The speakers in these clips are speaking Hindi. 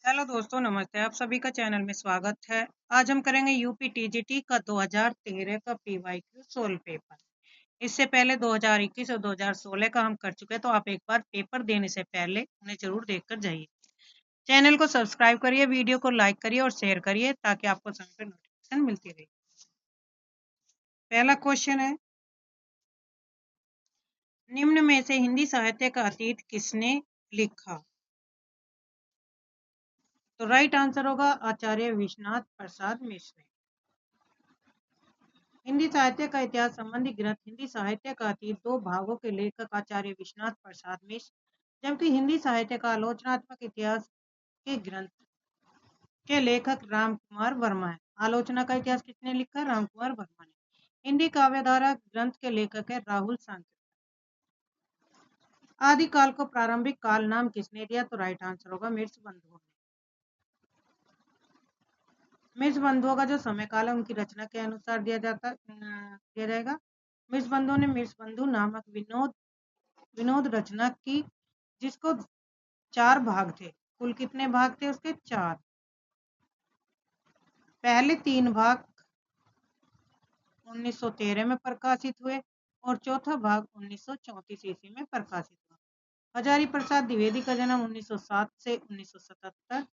हेलो दोस्तों, नमस्ते। आप सभी का चैनल में स्वागत है। आज हम करेंगे यूपी टीजीटी का 2013 का पीवाईक्यू सोल्व पेपर। इससे पहले 2021 और 2016 का हम कर चुके हैं, तो आप एक बार पेपर देने से पहले उन्हें जरूर देखकर जाइए। चैनल को सब्सक्राइब करिए, वीडियो को लाइक करिए और शेयर करिए ताकि आपको समय पर नोटिफिकेशन मिलती रहे। पहला क्वेश्चन है, निम्न में से हिंदी साहित्य का अतीत किसने लिखा? तो राइट आंसर होगा आचार्य विश्वनाथ प्रसाद मिश्र ने। हिंदी साहित्य का इतिहास संबंधी ग्रंथ हिंदी साहित्य का अतीत दो भागों के लेखक आचार्य विश्वनाथ प्रसाद मिश्र, जबकि हिंदी साहित्य का आलोचनात्मक इतिहास के ग्रंथ के लेखक राम कुमार वर्मा है। आलोचना का इतिहास किसने लिखा? राम कुमार वर्मा ने। हिंदी काव्यधारा ग्रंथ के लेखक है राहुल सांकृत्य। आदिकाल को प्रारंभिक काल नाम किसने दिया? तो राइट आंसर होगा मिर्च बंधुओं ने। मिर्च बंधुओं का जो समय काल है उनकी रचना के अनुसार दिया जाएगा। मिर्च बंधुओं ने मिर्च बंधु नामक विनोद रचना की, जिसको 4 भाग थे। कुल कितने भाग थे उसके? 4। पहले 3 भाग 1913 में प्रकाशित हुए और चौथा भाग 1934 ईस्वी में प्रकाशित हुआ। हजारी प्रसाद द्विवेदी का जन्म 1907 से 1977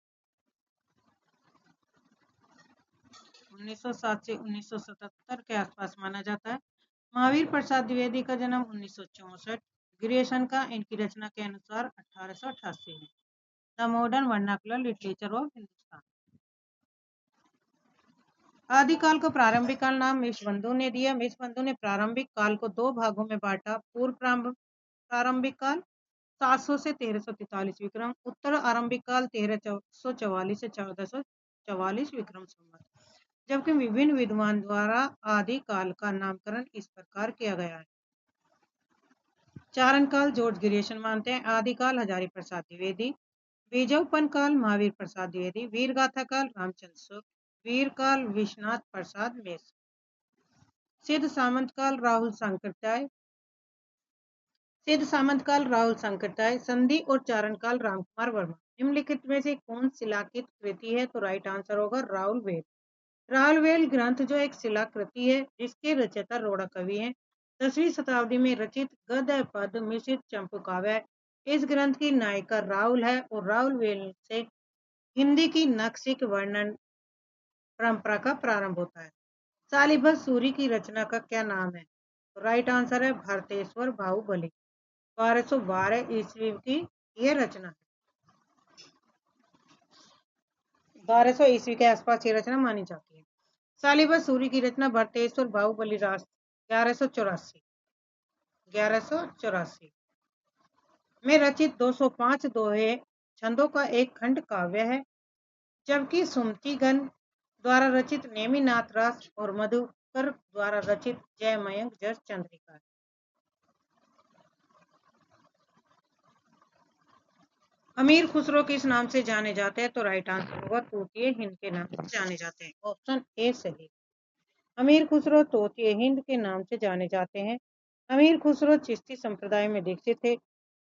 के आसपास माना जाता है। महावीर प्रसाद द्विवेदी का जन्म 1964, गिरीशन का इनकी रचना के अनुसार 1888 में। The modern vernacular literature of Hindustan. आदिकाल को प्रारंभिक काल नाम मिश्रबंधु ने दिया। मिश्रबंधु ने प्रारंभिक काल को 2 भागों में बांटा। पूर्व प्रारंभिक काल 700 से 1343 विक्रम, उत्तर आरंभिक काल 1344 से 1444 विक्रम संवत। जबकि विभिन्न विद्वान द्वारा आदिकाल का नामकरण इस प्रकार किया गया है। चारण काल जॉर्ज गिरीशन मानते हैं। आदिकाल हजारी प्रसाद द्विवेदी। बीजोपन काल महावीर प्रसाद द्विवेदी। वीर गाथा काल रामचंद्र शुक्ल। वीर काल विश्वनाथ प्रसाद मिश्र। सिद्ध सामंत काल राहुल सांकृत्याय। सिद्ध सामंत काल राहुल सांकृत्याय। संधि और चारण काल रामकुमार वर्मा। निम्नलिखित में से कौन शिलाकित कृति है? तो राइट आंसर होगा राहुल वेल। राहुल वेल ग्रंथ जो एक शिलाकृति है, जिसके रचयिता रोड़ा कवि हैं। 10वीं शताब्दी में रचित गद्य पद मिश्रित चंपू काव्य है। इस ग्रंथ की नायिका राहुल है और राहुल वेल से हिंदी की नक्शिक वर्णन परंपरा का प्रारंभ होता है। सालिभद्र सूरी की रचना का क्या नाम है? तो राइट आंसर है भारतेश्वर बाहुबली। 1212 ईस्वी की यह रचना है। 1200 ईस्वी के आसपास ये रचना मानी जाती है। सालिभद्र सूरी की रचना भारतेश्वर बाहुबली रास 1184 में रचित 205 दोहे छंदों का एक खंड काव्य है, जबकि सुमतिगन द्वारा रचित नेमिनाथ रास और मधुकर द्वारा रचित जयमयंक जस चंद्रिका है। अमीर खुसरो किस नाम से जाने जाते हैं? तो राइट आंसर होगा तूतीय हिंद के नाम से जाने जाते हैं। ऑप्शन ए सही। अमीर खुसरो तूतीय हिंद के नाम से जाने जाते हैं। अमीर खुसरो चिश्ती संप्रदाय में दीक्षित थे,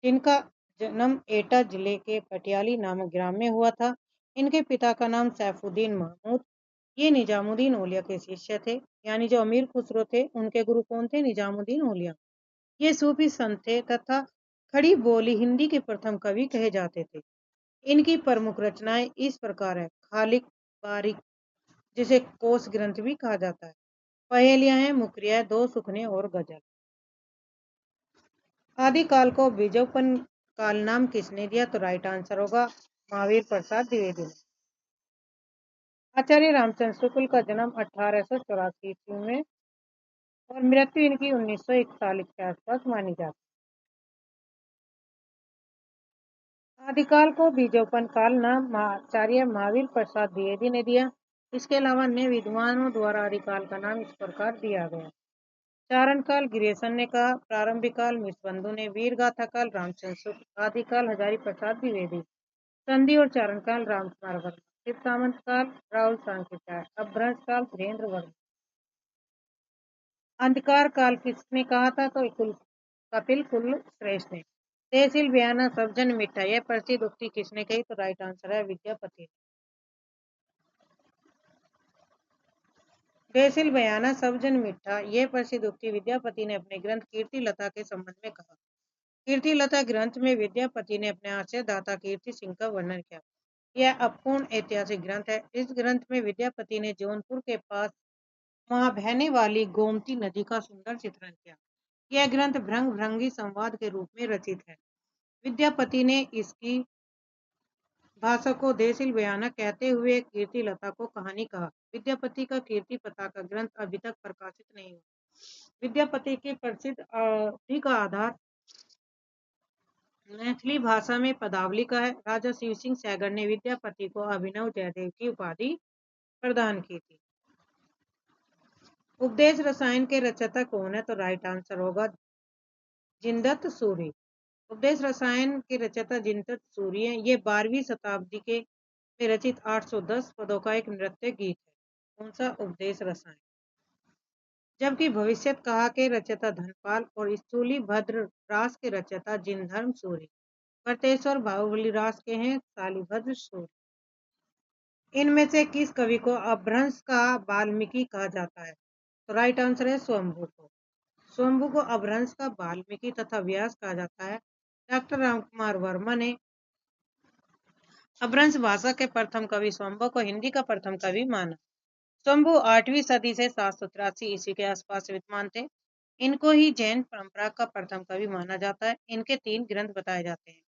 जिनका जन्म एटा जिले के पटियाली नामक ग्राम में हुआ था। इनके पिता का नाम सैफुद्दीन महमूद। ये निजामुद्दीन औलिया के शिष्य थे। यानी जो अमीर खुसरो थे उनके गुरु कौन थे? निजामुद्दीन औलिया। ये सूफी संत थे तथा खड़ी बोली हिंदी के प्रथम कवि कहे जाते थे। इनकी प्रमुख रचनाएं इस प्रकार है। खालिक बारिक, जिसे कोस ग्रंथ भी कहा जाता है। पहेलियां हैं, मुकरिया, दो सुखने और गजल। आदिकाल को बीजोपन काल नाम किसने दिया? तो राइट आंसर होगा महावीर प्रसाद द्विवेदी ने। आचार्य रामचंद्र शुक्ल का जन्म 1884 ईस्वी में और मृत्यु इनकी 1941 के आसपास मानी जाती है। आदिकाल को बीजोपन काल नाम आचार्य महावीर प्रसाद द्विवेदी ने दिया। इसके अलावा अन्य विद्वानों द्वारा आदिकाल का नाम इस प्रकार दिया गया। चारण काल गिरीशन ने कहा। प्रारंभिक काल मिश्रबंधु ने। वीर गाथा काल रामचंद्र शुक्ल। आदिकाल हजारी प्रसाद द्विवेदी। संधि और चारण काल रामकुमार वर्मा। सिद्ध सामंत काल राहुल सांकृत्याय। अपभ्रंश काल धीरेन्द्र वर्मा। अंधकार काल किसने कहा था? तो कपिल कुल श्रेष्ठ ने। तहसील बयाना सब जन मिठा, यह प्रसिद्ध उक्ति किसने कही? तो राइट आंसर है विद्यापति। तहसील बयाना सब जन मिठा, यह प्रसिद्ध उक्ति विद्यापति ने अपने ग्रंथ कीर्ति लता के संबंध में कहा। कीर्ति लता ग्रंथ में विद्यापति ने अपने आश्रय दाता कीर्ति सिंह का वर्णन किया। यह अपूर्ण ऐतिहासिक ग्रंथ है। इस ग्रंथ में विद्यापति ने जौनपुर के पास वहां बहने वाली गोमती नदी का सुंदर चित्रण किया। यह ग्रंथ भ्रंग भ्रंगी संवाद के रूप में रचित है। विद्यापति ने इसकी भाषा को तहसील बयाना कहते हुए कीर्ति लता को कहानी कहा। विद्यापति का कीर्ति पताका ग्रंथ अभी तक प्रकाशित नहीं हुआ। विद्यापति के प्रसिद्ध अवधि का आधार मैथिली भाषा में पदावली का है। राजा शिव सिंह सैगड़ ने विद्यापति को अभिनव जयदेव की उपाधि प्रदान की थी। उपदेश रसायन के रचयिता कौन है? तो राइट आंसर होगा जिनदत्त सूरी। उपदेश रसायन के रचयिता जिनदत्त सूरी हैं। ये 12वीं शताब्दी के में रचित 810 पदों का एक नृत्य गीत है। कौन सा? उपदेश रसायन। जबकि भविष्यत कहा के रचयिता धनपाल और स्थूली भद्र रास के रचयिता जिनधर्म सूरी, वर्तेश्वर बाहुबली रास के हैं शालिभद्र सूरी। इनमें से किस कवि को अपभ्रंश का वाल्मीकि कहा जाता है? तो राइट आंसर है स्वयंभू को। स्वयंभू को अपभ्रंश का वाल्मीकि तथा व्यास कहा जाता है। डॉक्टर रामकुमार वर्मा ने अपभ्रंश भाषा के प्रथम कवि स्वयंभू को हिंदी का प्रथम कवि माना। स्वयंभू 8वीं सदी से 783 ईस्वी के आसपास विद्यमान थे। इनको ही जैन परंपरा का प्रथम कवि माना जाता है। इनके 3 ग्रंथ बताए जाते हैं।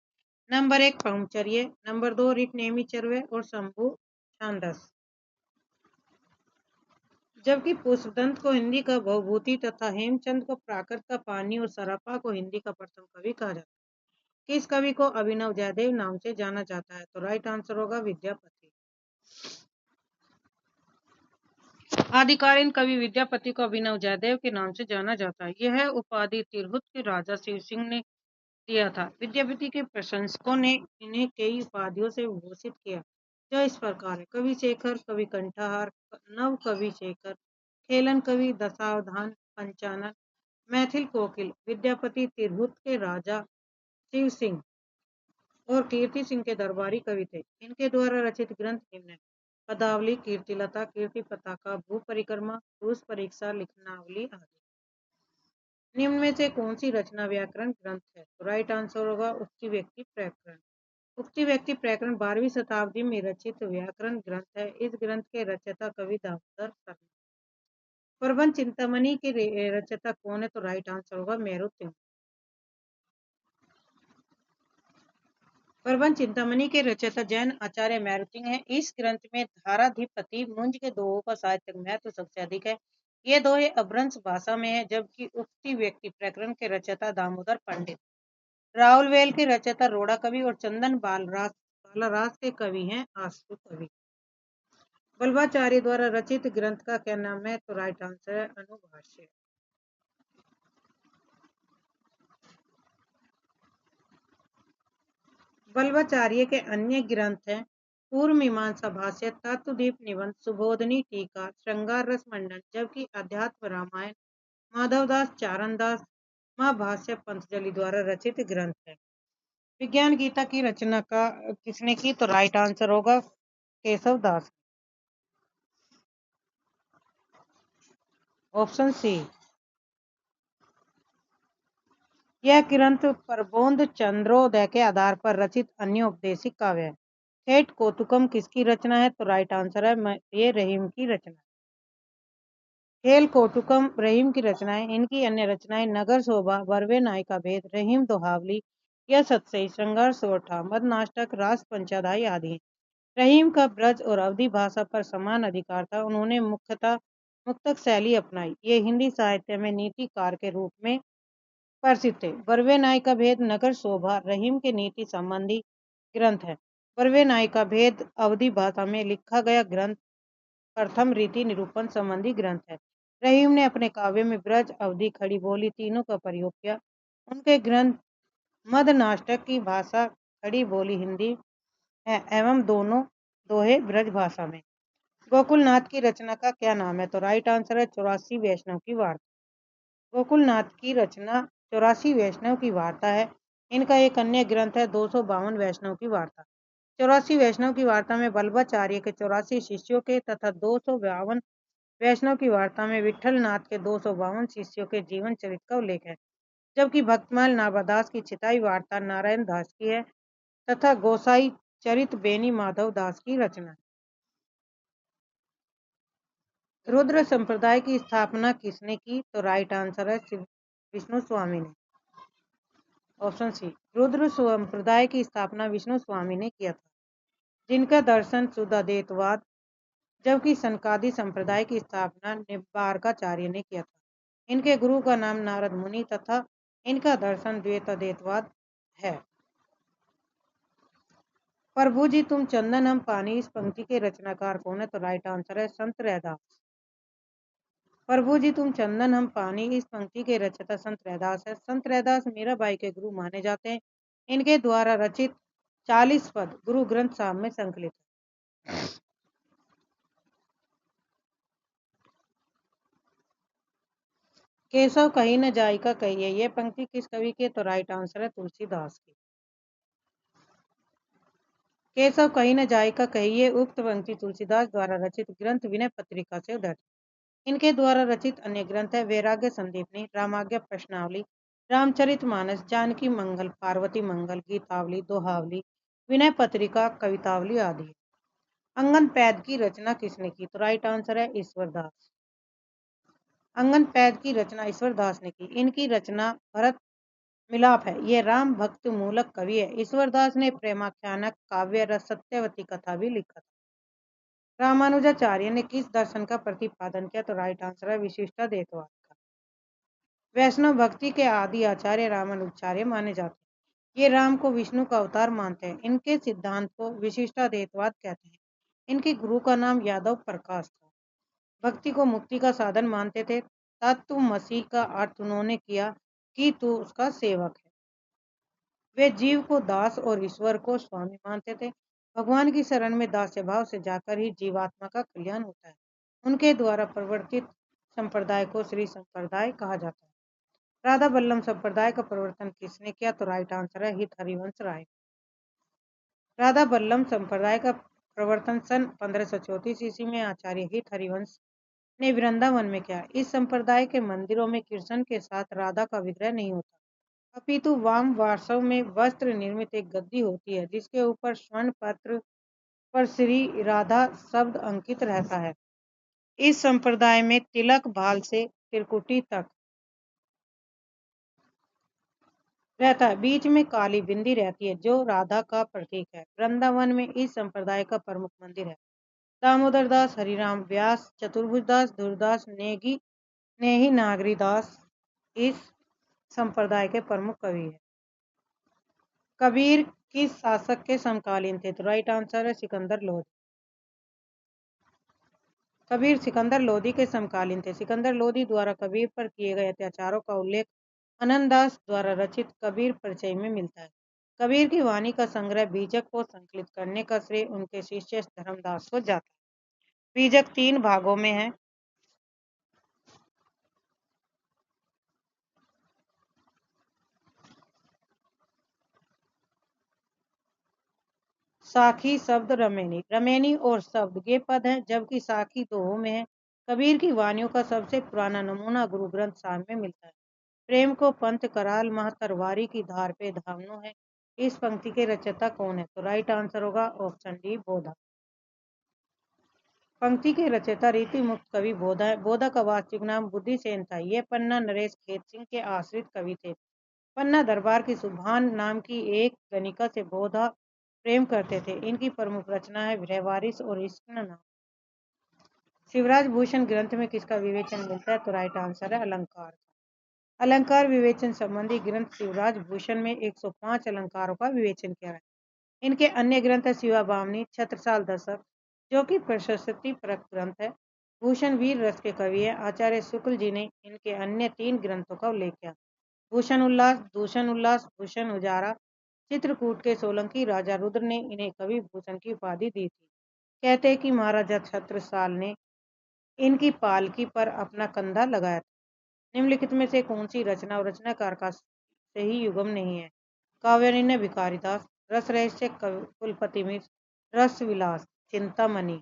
नंबर 1 ब्रह्मचर्य, नंबर 2 ऋक नेमि चरवे और शंभु छांदस। जबकि पुष्पदंत को हिंदी का भवभूति तथा हेमचंद को प्राकृत का पानी और सराफा को हिंदी का प्रथम कवि कहा जाता है। किस कवि को अभिनव जयदेव नाम से जाना जाता है? तो राइट आंसर होगा विद्यापति। आदिकालीन कवि विद्यापति को अभिनव जयदेव के नाम से जाना जाता है। यह उपाधि तिरहुत के राजा शिव सिंह ने दिया था। विद्यापति के प्रशंसकों ने इन्हें कई उपाधियों से भूषित किया, जो इस प्रकार है: कवि शेखर, कवि कंठहार, नव कवि शेखर, खेलन कवि, दशावधान, पंचानन, मैथिल कोकिल। विद्यापति तिरहुत के राजा शिव सिंह और कीर्ति सिंह के दरबारी कवि थे। इनके द्वारा रचित ग्रंथ निम्न है: पदावली, कीर्तिलता, कीर्ति पताका, भू परिक्रमा, क्रूस परीक्षा, लिखनावली आदि। निम्न में से कौन सी रचना व्याकरण ग्रंथ है? तो राइट आंसर होगा उक्ति व्यक्ति प्रकरण। उक्ति व्यक्ति प्रकरण 12वीं शताब्दी में रचित व्याकरण ग्रंथ है। इस ग्रंथ के रचयिता कवि दामोदर शर्मा। प्रबंध चिंतामणि के रचयिता कौन है? तो राइट आंसर होगा मेरुतिम्न। प्रबंध चिंतामणि के रचयिता जैन आचार्य मेरुतिम्न है। इस ग्रंथ में धाराधिपति मुंज के दोहों का साहित्यिक महत्व सबसे अधिक है। ये दोहे अपभ्रंश भाषा में है। जबकि उक्ति व्यक्ति प्रकरण के रचयिता दामोदर पंडित, राउलवेल के रचयिता रोड़ा कवि और चंदन बालारास के कवि हैं आशु कवि। वल्लभाचार्य द्वारा रचित ग्रंथ का क्या नाम है? तो राइट आंसर है अनुभाष्य। वल्लभाचार्य के अन्य ग्रंथ हैं पूर्व मीमांसा भाष्य, तत्वदीप निबंध, सुबोधनी टीका, श्रृंगार रस मंडन। जबकि अध्यात्म रामायण माधवदास चारणदास महाभाष्य पंतजलि द्वारा रचित ग्रंथ है। विज्ञान गीता की रचना का किसने की? तो राइट आंसर होगा केशव दास। Option C. यह ग्रंथ प्रबोध चंद्रोदय के आधार पर रचित अन्य उपदेशिक काव्य है। ठेठ कौतुकम किसकी रचना है? तो राइट आंसर है ये रहीम की रचना। खेल कौतुकम रहीम की रचनाएं। इनकी अन्य रचनाएं नगर शोभा, बरवे नायिका भेद, रहीम दोहावली, यह सत्सई, श्रृंगार सोरठा, मदनाष्टक, रास पंचाध्यायी आदि हैं। रहीम का ब्रज और अवधी भाषा पर समान अधिकार था। उन्होंने मुख्यतः मुक्तक शैली अपनाई। ये हिंदी साहित्य में नीतिकार के रूप में प्रसिद्ध थे। बरवे नायिका भेद, नगर शोभा रहीम के नीति संबंधी ग्रंथ है। बरवे नायिका भेद अवधी भाषा में लिखा गया ग्रंथ प्रथम रीति निरूपण संबंधी ग्रंथ है। रहीम ने अपने काव्य में ब्रज, अवधी, खड़ी बोली तीनों का प्रयोग किया। उनके ग्रंथ मदनाष्टक की भाषा खड़ी बोली हिंदी है एवं दोहे ब्रज भाषा में। गोकुलनाथ की रचना का क्या नाम है? तो राइट आंसर है 84 वैष्णव की वार्ता। गोकुलनाथ की रचना 84 वैष्णव की वार्ता है। इनका एक अन्य ग्रंथ है 252 वैष्णव की वार्ता। 84 वैष्णव की वार्ता में वल्लभाचार्य के 84 शिष्यों के तथा 252 वैष्णव की वार्ता में विठल नाथ के 252 शिष्यों के जीवन चरित्र का उल्लेख है। जबकि भक्तमाल नाभादास की चिताई वार्ता नारायण दास की है तथा गोसाई चरित बेनी माधव दास की रचना है। रुद्र संप्रदाय की स्थापना किसने की? तो राइट आंसर है विष्णु स्वामी ने। Option C. रुद्र संप्रदाय की स्थापना विष्णु स्वामी ने किया था, जिनका दर्शन शुद्धाद्वैतवाद, जबकि सनकादि संप्रदाय की स्थापना निम्बार्काचार्य ने किया था। इनके गुरु का नाम नारद मुनि तथा इनका दर्शन द्वैताद्वैतवाद है। प्रभु जी तुम चंदन हम पानी, इस पंक्ति के रचनाकार कौन है? तो राइट आंसर है संत रैदास। प्रभु जी तुम चंदन हम पानी, इस पंक्ति के रचयिता संत रैदास है। संत रैदास मीराबाई के गुरु माने जाते हैं। इनके द्वारा रचित 40 पद गुरु ग्रंथ साहब में संकलित है। केशव कहीं न जाई का कहिए, यह पंक्ति किस कवि की? तो राइट आंसर है तुलसीदास की। केशव कहीं न जाई का कहिए उक्त पंक्ति तुलसीदास द्वारा रचित ग्रंथ विनय पत्रिका से उद्धृत। इनके द्वारा रचित अन्य ग्रंथ है वैराग्य संदीपनी, रामाज्ञा प्रश्नावली, रामचरितमानस, जानकी मंगल, पार्वती मंगल, गीतावली, दोहावली, विनय पत्रिका, कवितावली आदि। अंगन पैद की रचना किसने की? तो राइट आंसर है ईश्वरदास। अंगन पैद की रचना ईश्वरदास ने की। इनकी रचना भरत मिलाप है। यह राम भक्त मूलक कवि है। ईश्वरदास ने प्रेमाख्यानक काव्य रस सत्यवती कथा भी लिखा था। रामानुजाचार्य ने किस दर्शन का प्रतिपादन किया? तो राइट आंसर है विशिष्टाद्वैतवाद का। वैष्णव भक्ति के आदि आचार्य रामानुजाचार्य माने जाते हैं। ये राम को विष्णु का अवतार मानते हैं। इनके सिद्धांत को विशिष्टाद्वैतवाद कहते हैं। इनके गुरु का नाम यादव प्रकाश था। भक्ति को मुक्ति का साधन मानते थे। तत्व मसीह का अर्थ उन्होंने किया कि तू उसका सेवक है। वे जीव को दास और ईश्वर को स्वामी मानते थे। भगवान की शरण में दास्य भाव से जाकर ही जीवात्मा का कल्याण होता है। उनके द्वारा प्रवर्तित संप्रदाय को श्री संप्रदाय कहा जाता है। राधा बल्लभ संप्रदाय का प्रवर्तन किसने किया? तो राइट आंसर है हित हरिवंश राय। राधा बल्लभ संप्रदाय का प्रवर्तन सन 1534 ईस्वी में आचार्य हित हरिवंश ने वृंदावन में किया। इस संप्रदाय के मंदिरों में कृष्ण के साथ राधा का विग्रह नहीं होता, अपितु वाम वास्तव में वस्त्र निर्मित एक गद्दी होती है, जिसके ऊपर स्वर्ण पत्र पर श्री राधा शब्द अंकित रहता है। इस संप्रदाय में तिलक भाल से त्रिकुटी तक रहता है। बीच में काली बिंदी रहती है, जो राधा का प्रतीक है। वृंदावन में इस संप्रदाय का प्रमुख मंदिर है। दामोदर दास, हरिराम व्यास, चतुर्भुज दास, दुर्दास, नेही नागरी दास इस संप्रदाय के प्रमुख कवि है। कबीर किस शासक के समकालीन थे? तो राइट आंसर है सिकंदर लोधी। कबीर सिकंदर लोधी के समकालीन थे। सिकंदर लोधी द्वारा कबीर पर किए गए अत्याचारों का उल्लेख आनंददास द्वारा रचित कबीर परिचय में मिलता है। कबीर की वाणी का संग्रह बीजक को संकलित करने का श्रेय उनके शिष्य धर्मदास को जाता है। बीजक 3 भागों में है। साखी शब्द रमेनी, रमेनी और शब्द ये पद हैं, जबकि साखी दोहों में है। कबीर की वाणियों का सबसे पुराना नमूना गुरु ग्रंथ साहिब में मिलता है। प्रेम को पंथ कराल मह तरवारी की धार पे धामनो है। इस पंक्ति के रचयिता कौन है? तो राइट आंसर होगा ऑप्शन डी बोधा। पंक्ति के रचयिता रीति मुक्त कवि बोधा है। बोधा का वास्तविक नाम बुद्धिसेन था। ये पन्ना नरेश खेत सिंह के आश्रित कवि थे। पन्ना दरबार की सुभान नाम की एक गणिका से बोधा प्रेम करते थे। इनकी प्रमुख रचना है व्यवहारिश और इश्क। शिवराज भूषण ग्रंथ में किसका विवेचन मिलता है? तो राइट आंसर है अलंकार। अलंकार विवेचन संबंधी ग्रंथ शिवराज भूषण में 105 अलंकारों का विवेचन किया है। इनके अन्य ग्रंथ है शिवा बामनी, छत्रसाल दशक, जो कि प्रशस्ति परक ग्रंथ है। भूषण वीर रस के कवि है। आचार्य शुक्ल जी ने इनके अन्य 3 ग्रंथों का उल्लेख किया। भूषण उल्लास, दूषण उल्लास, भूषण उजारा। चित्रकूट के सोलंकी राजा रुद्र ने इन्हें कवि भूषण की उपाधि दी थी। कहते हैं कि महाराजा छत्रसाल ने इनकी पालकी पर अपना कंधा लगाया था। निम्नलिखित में से कौन सी रचना और रचनाकार का सही युग्म नहीं है? काव्यान्य भिखारीदास, रस रहस्य कुलपति मिश्र, रस विलास चिंतामणि,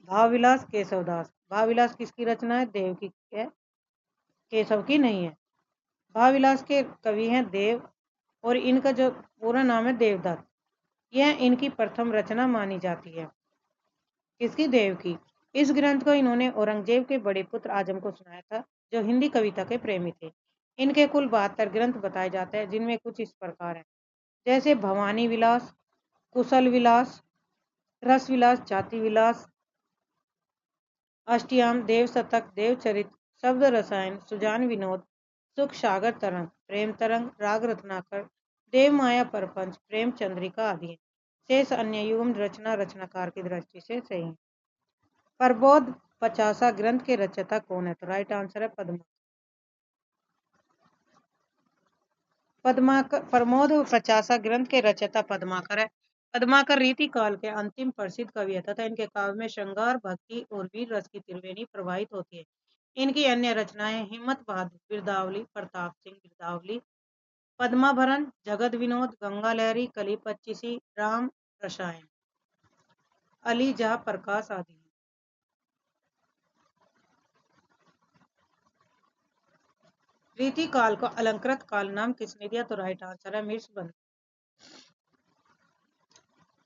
भावविलास केशवदास। भावविलास किसकी रचना है? देव की है, केशव की नहीं है। भावविलास के कवि हैं देव और इनका जो पूरा नाम है देवदत्त। यह इनकी प्रथम रचना मानी जाती है। किसकी? देव की। इस ग्रंथ को इन्होंने औरंगजेब के बड़े पुत्र आजम को सुनाया था, जो हिंदी कविता के प्रेमी थे। इनके कुल 72 ग्रंथ बताए जाते हैं, जिनमें कुछ इस प्रकार है, जैसे भवानी विलास, कुशल विलास, रस विलास, जाति विलास, अष्टयाम, देव शतक, देवचरित, शब्द रसायन, सुजान विनोद, सुख सागर तरंग, प्रेम तरंग, राग रत्नाकर, देव माया परपंच, प्रेम चंद्रिका आदि। शेष अन्य युग्म रचना रचनाकार की दृष्टि से सही है। प्रबोध 50 ग्रंथ के रचयिता कौन है? तो राइट आंसर है पद्माकर। प्रमोद 50 ग्रंथ के रचयिता पद्माकर है। पद्माकर रीति काल के अंतिम प्रसिद्ध कवि है तथा इनके काव्य में श्रृंगार, भक्ति और वीर रस की त्रिवेणी प्रवाहित होती है। इनकी अन्य रचनाएं हिम्मत बहादुर बिरदावली, प्रताप सिंह बिरदावली, पद्माभरण, जगत विनोद, गंगा लहरी, कली पच्चीसी, राम रसायन, अली जहा प्रकाश आदि। रीति काल को अलंकृत काल नाम किसने दिया? तो राइट आंसर है मिर्चबंधु।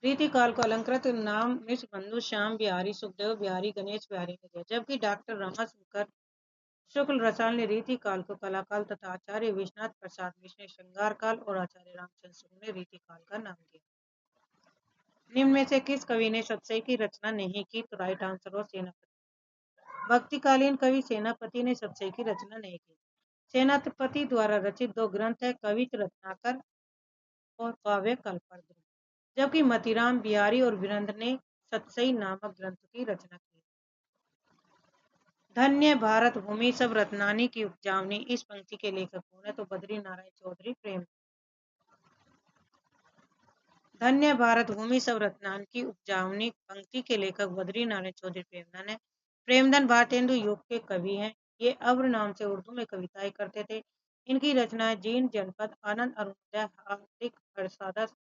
रीति काल को अलंकृत नाम मिर्चबंधु, श्याम बिहारी, सुखदेव बिहारी, गणेश बिहारी ने दिया, जबकि डॉक्टर रमाशंकर शुक्ल रसाल ने रीति काल को कलाकाल तथा आचार्य विश्वनाथ प्रसाद मिश्र ने श्रृंगार काल और आचार्य रामचंद्र शुक्ल ने रीति काल का नाम दिया। निम्न में से किस कवि ने सतसई की रचना नहीं की? तो राइट आंसर हो सेनापति। भक्तिकालीन कवि सेनापति ने सतसई की रचना नहीं की। सेनापति द्वारा रचित 2 ग्रंथ है, कवित रत्नाकर और काव्य कल्पद्रुम, जबकि मतीराम बिहारी और वीरेंद्र ने सतसई नामक ग्रंथ की रचना की। धन्य भारत भूमि सब रत्नानी की उपजावनी, इस पंक्ति के लेखक कौन है? तो बद्री नारायण चौधरी प्रेम। धन्य भारत भूमि सब रत्नान की उपजावनी पंक्ति के लेखक बद्री नारायण चौधरी प्रेमधन है। प्रेमधन भारतेंदु युग के कवि हैं। ये अब्र नाम से उर्दू में कविताएं करते थे। इनकी रचनाएं जीर्ण जनपद, आनंद अरुणोदय, हार्दिक हर्षादस,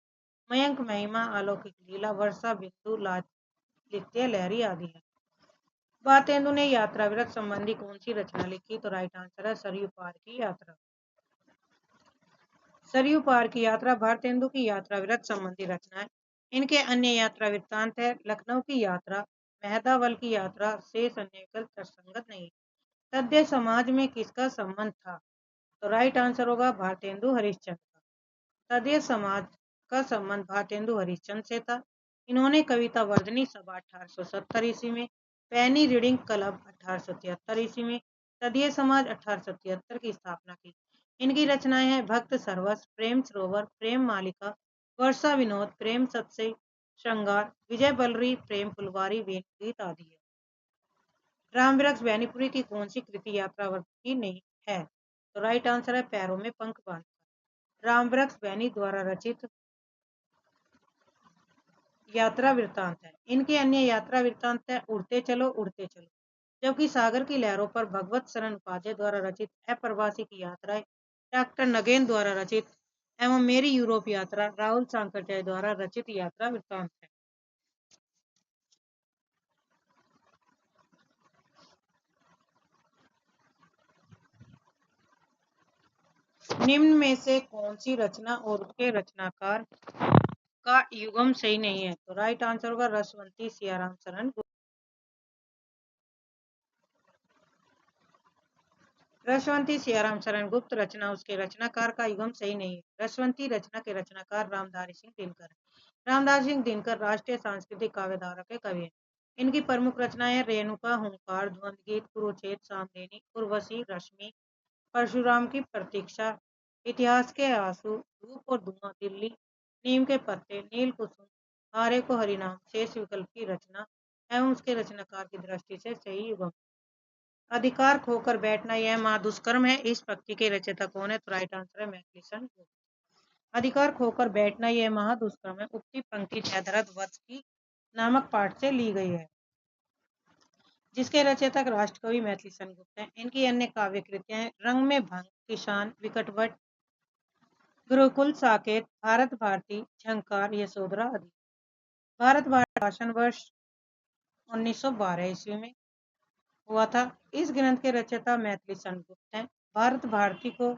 मयंक महिमा, अलौकिक लीला, वर्षा बिंदु, लालित्य लहरी आदि है। भारतेंदु ने यात्रा विरत संबंधी कौन सी रचना लिखी? तो राइट आंसर है सरयू पार की यात्रा। सरयू पार की यात्रा भारतेंदु की यात्रा विरत संबंधी रचना है। इनके अन्य यात्रा वृत्तांत है, लखनऊ की यात्रा, मेहदावल की यात्रा, शेष अन्य विकल्प तर्कसंगत नहीं। तद्य समाज में किसका संबंध था? तो राइट आंसर होगा भारतेंदु हरिश्चंद्र का। तद्य समाज का संबंध भारतेंदु हरिश्चंद्र से था। इन्होंने कविता वर्धनी सभा 1870 ईस्वी में, पैनी रीडिंग क्लब 1873 ईस्वी में, तदीय समाज 1873 की स्थापना की। इनकी रचनाएं हैं भक्त सरवस, प्रेम सरोवर, प्रेम मालिका, वर्षा विनोद, प्रेम सत्सई, श्रृंगार, विजय बलरी, प्रेम फुलवारी, वेणुगीत आदि है। राम वृक्ष बैनीपुरी की कौन सी कृति यात्रावर्त की नहीं है? तो राइट आंसर है पैरों में पंख बांधकर। राम वृक्ष बैनी द्वारा रचित यात्रा वृत्तांत है। इनके अन्य यात्रा वृत्तांत है उड़ते चलो उड़ते चलो, जबकि सागर की लहरों पर भगवत शरण उपाध्याय द्वारा रचित अप्रवासी की यात्राएं, डॉक्टर नगेन द्वारा रचित एवं मेरी यूरोप यात्रा, राहुल सांकरचार्य द्वारा रचित यात्रा वृत्तांत है। निम्न में से कौन सी रचना और उसके रचनाकार का युगम सही नहीं है? तो राइट आंसर होगा रसवंती सियाराम शरण गुप्त। रसवंती सियाराम शरण गुप्त रचना उसके रचनाकार का युगम सही नहीं है। रसवंती रचना के रचनाकार रामधारी सिंह दिनकर है। रामधारी सिंह दिनकर राष्ट्रीय सांस्कृतिक काव्यधारा के कवि हैं। इनकी प्रमुख रचनाएं रेणुका, हुंकार, द्वंद गीत, कुरुक्षेत्र, सामदेनी, उर्वशी, रश्मि, परशुराम की प्रतीक्षा, इतिहास के आंसू, धूप और धुआं, दिल्ली, नीम के पत्ते, नील कुसुम, हारे को हरिनाम, शेष विकल्प की रचना एवं उसके रचनाकार की दृष्टि से सही युगम। अधिकार खोकर बैठना यह महादुष्कर्म है, इस पंक्ति के रचयिता कौन है? तो राइट आंसर है मैथिलीशन। अधिकार खोकर बैठना यह महादुष्कर्म है, उक्ति पंक्ति जयद्रथ वत्स की नामक पाठ से ली गई है, जिसके रचयिता राष्ट्रकवि मैथिलीशन गुप्त हैं। इनकी अन्य काव्य कृतियां रंग में भंग, किसान, विकटवट, गुरुकुल, साकेत, भारत भारती, झंकार, यशोधरा आदि। भारत भारती भाषण वर्ष 1912 ईस्वी में हुआ था। इस ग्रंथ के रचयिता मैथिली गुप्त हैं। भारत भारती को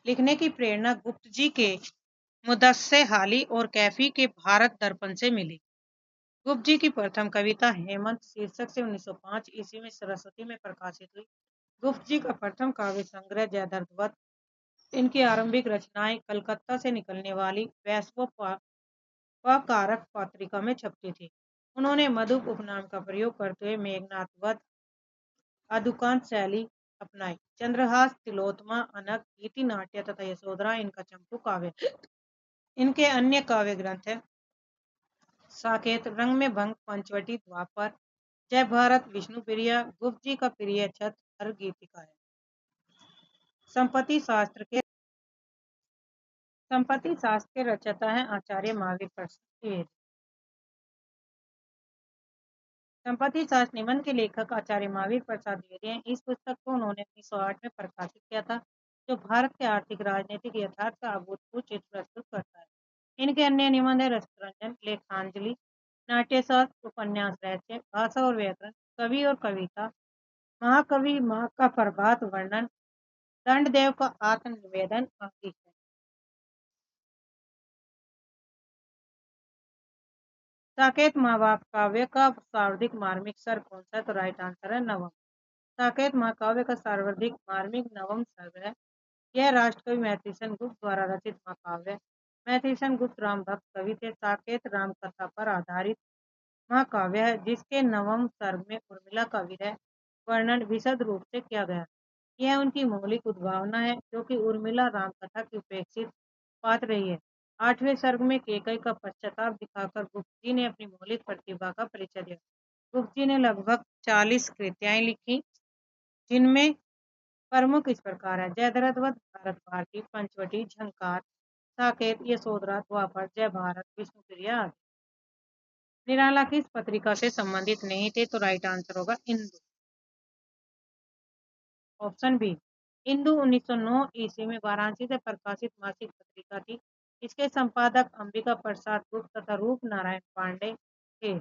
लिखने की प्रेरणा गुप्त जी के मुदस्से हाली और कैफी के भारत दर्पण से मिली। गुप्त जी की प्रथम कविता हेमंत शीर्षक से 1905 ईस्वी में सरस्वती में प्रकाशित हुई। गुप्त जी का प्रथम काव्य संग्रह जयद्रथवत। इनकी आरंभिक रचनाएं कलकत्ता से निकलने वाली वैश्वकारक पत्रिका में छपती थी। उन्होंने मधुप उपनाम का प्रयोग करते हुए मेघनाथ वध, आदुकांत शैली अपनाई। चंद्रहास, तिलोत्तमा, अनक, गीति नाट्य तथा यशोधरा इनका चंपू काव्य। इनके अन्य काव्य ग्रंथ है साकेत, रंग में भंग, पंचवटी, द्वापर, जय भारत, विष्णु प्रिया, गुप्त जी का प्रिय छत, हर गीतिका है। संपत्ति शास्त्र के रचयिता हैं आचार्य महावीर प्रसाद द्विवेदी। संपत्ति शास्त्र निबंध के लेखक आचार्य महावीर प्रसाद द्विवेदी हैं। इस पुस्तक को उन्होंने 1908 में प्रकाशित किया था, जो भारत के आर्थिक राजनीतिक यथार्थ का अभूतपूर्व चित्र प्रस्तुत करता है। इनके अन्य निबंध है रसरंजन, लेखांजलि, नाट्यशास्त्र, उपन्यास रहस्य, भाषा और व्याकरण, कवि और कविता, महाकवि माँ का प्रभात वर्णन, दंडदेव का आत्मनिवेदन आदि है। साकेत महाकाव्य का सर्वाधिक मार्मिक सर्ग कौन सा है? तो राइट आंसर है नवम। साकेत महाकाव्य का सर्वाधिक मार्मिक नवम सर्ग है। यह राष्ट्रकवि मैथिलीशरण गुप्त द्वारा रचित महाकाव्य है। मैथिलीशरण गुप्त राम भक्त कवि थे। साकेत राम कथा पर आधारित महाकाव्य है, जिसके नवम सर्ग में उर्मिला का विरह वर्णन विशद रूप से किया गया। यह उनकी मौलिक उद्भावना है, क्योंकि उर्मिला राम कथा की उपेक्षित पात्र रही है। 8वें सर्ग में केकई का पश्चाताप दिखाकर गुप्त जी ने अपनी मौलिक प्रतिभा का परिचय दिया। गुप्त जी ने लगभग 40 कृतियां लिखी, जिनमें प्रमुख इस प्रकार है: जयद्रथवत, भारत भारती, पंचवटी, झंकार, साकेत, यशोधरा, द्वापर, जय भारत, विष्णु प्रिया आदि। निराला किस पत्रिका से संबंधित नहीं थे? तो राइट आंसर होगा इंदु। Option B. इंदु 1909 ईस्वी में वाराणसी से प्रकाशित मासिक पत्रिका थी। इसके संपादक अंबिका प्रसाद गुप्त तथा रूप नारायण पांडे थे।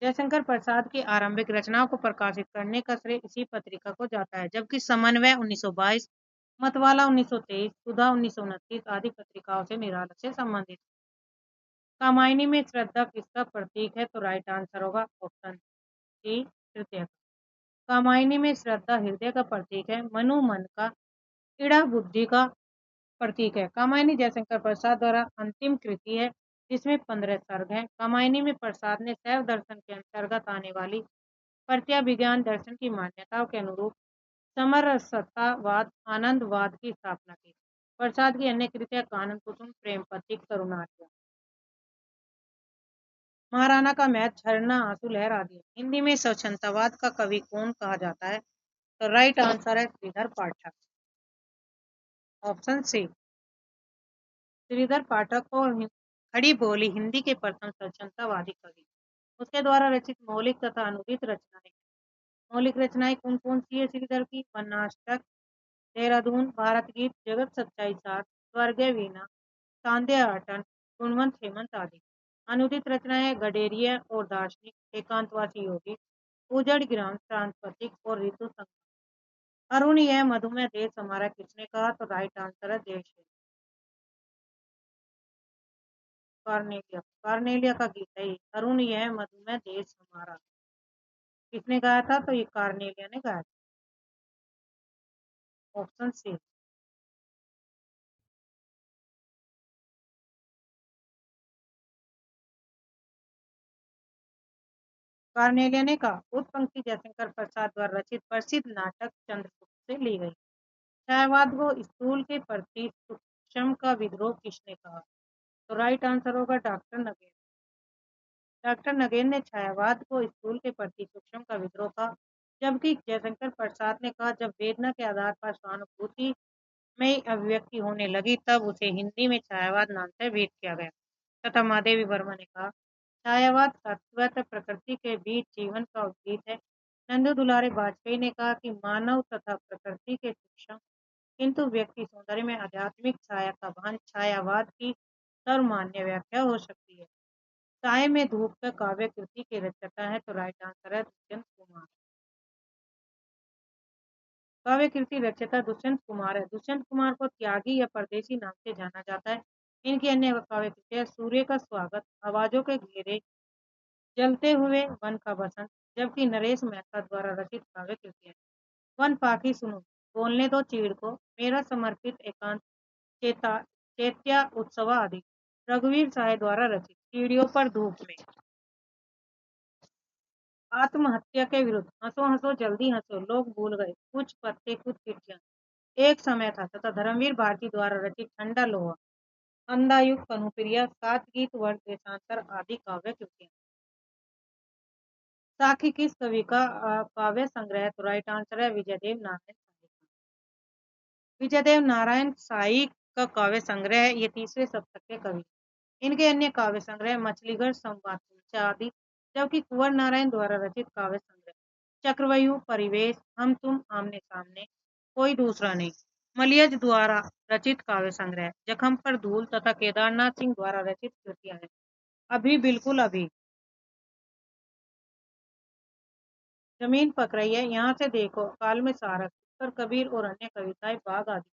जयशंकर प्रसाद की आरंभिक रचनाओं को प्रकाशित करने का श्रेय इसी पत्रिका को जाता है, जबकि समन्वय 1922, मतवाला 1923, सुधा 1929 आदि पत्रिकाओं से निराला से संबंधित। कामायनी में श्रद्धा किसका प्रतीक है? तो राइट आंसर होगा ऑप्शन सी, हृदय। कामायनी में श्रद्धा हृदय का प्रतीक है। मनु मन का, इड़ा बुद्धि का प्रतीक है। कामायनी जयशंकर प्रसाद द्वारा अंतिम कृति है, जिसमें 15 सर्ग हैं। कामायनी में प्रसाद ने शैव दर्शन के अंतर्गत आने वाली प्रत्याभिज्ञान दर्शन की मान्यताओं के अनुरूप समरसतावाद, आनंदवाद की स्थापना की। प्रसाद की अन्य कृतियां कानन कुसुम, प्रेम पथिक, तरुणार्य, महाराणा का मैच, झरना, आंसू लहर आदि। हिंदी में स्वच्छंदवाद का कवि कौन कहा जाता है? तो राइट आंसर है श्रीधर पाठक। Option C. श्रीधर पाठक को खड़ी बोली हिंदी के प्रथम स्वच्छंदवादी कवि। उसके द्वारा रचित मौलिक तथा अनुदित रचनाएं। मौलिक रचनाएं कौन कौन सी है श्रीधर की? वनाष्टक, देहरादून, भारत गीत, जगत सच्चाई सार, स्वर्गीय वीणा, सांध्य आटन, गुणवंत हेमंत आदि। अनुदित रचनाएं गडेरिया और दार्शनिक, एकांतवासी योगी, उजड़ ग्राम, शांत प्रतीक और ऋतु संग्रह। अरुण यह मधुमेह देश हमारा किसने कहा? तो राइट आंसर है देश है कार्नेलिया। कार्नेलिया का गीत है अरुण यह मधुमेह देश हमारा। किसने गाया था? तो ये कार्नेलिया ने गाया था। Option C. कार्नेलिया ने कहा। उत्पंक्ति जयशंकर प्रसाद द्वारा रचित प्रसिद्ध नाटक चंद्रगुप्त से ली गई। छायावाद को स्थूल के प्रति सूक्ष्म का विद्रोह किसने कहा? तो राइट आंसर होगा डॉक्टर नगेन। डॉक्टर नगेन ने छायावाद को स्थूल के प्रति सूक्ष्म का विद्रोह कहा, जबकि जयशंकर प्रसाद ने कहा जब वेदना के आधार पर सहानुभूति में अभिव्यक्ति होने लगी तब उसे हिंदी में छायावाद नाम से भेद किया गया। तथा महादेवी वर्मा ने कहा छायावाद तत्वतः प्रकृति के बीच जीवन का उद्गीत है। नंदू दुलारे वाजपेयी ने कहा कि मानव तथा प्रकृति के सूक्ष्म किंतु व्यक्ति सौंदर्य में आध्यात्मिक छाया का भान छायावाद की सर्वमान्य व्याख्या हो सकती है। साय में धूप का काव्य कृति के रचयिता है, तो राइट आंसर है दुष्यंत कुमार। काव्य कृति रचयिता दुष्यंत कुमार है। दुष्यंत कुमार को त्यागी या परदेसी नाम से जाना जाता है। इनकी अन्य काव्य कृतियां सूर्य का स्वागत, आवाजों के घेरे, जलते हुए वन का बसंत, जबकि नरेश मेहता द्वारा रचित काव्य कृतियां वन पाखी सुनो, बोलने दो चीड़ को, मेरा समर्पित एकांत, चेता चैत्या उत्सव आदि। रघुवीर साय द्वारा रचित सीढ़ियों पर धूप में, आत्महत्या के विरुद्ध, हंसो हंसो जल्दी हंसो, लोग भूल गए कुछ पत्ते कुछ चिट्ठियां, एक समय था, तथा धर्मवीर भारती द्वारा रचित ठंडा लोहा, अंधायुक्त कनुप्रिया, सात गीत वर्ष देशांतर आदि काव्य कृतियां। साखी किस कवि का काव्य संग्रह? तो राइट आंसर है विजयदेव नारायण साई का। विजयदेव नारायण साई का काव्य संग्रह है। ये 3रे शतक के कवि। इनके अन्य काव्य संग्रह मछलीगढ़, संवाद आदि, जबकि कुंवर नारायण द्वारा रचित काव्य संग्रह चक्रव्यूह, परिवेश, हम तुम आमने सामने, कोई दूसरा नहीं, मलियज द्वारा रचित काव्य संग्रह जखम पर धूल तथा केदारनाथ सिंह द्वारा रचित कृतियां हैं। अभी बिल्कुल अभी, जमीन पक रही है, यहाँ से देखो, काल में सारस, उत्तर कबीर और अन्य कविताएं, बाग आदि।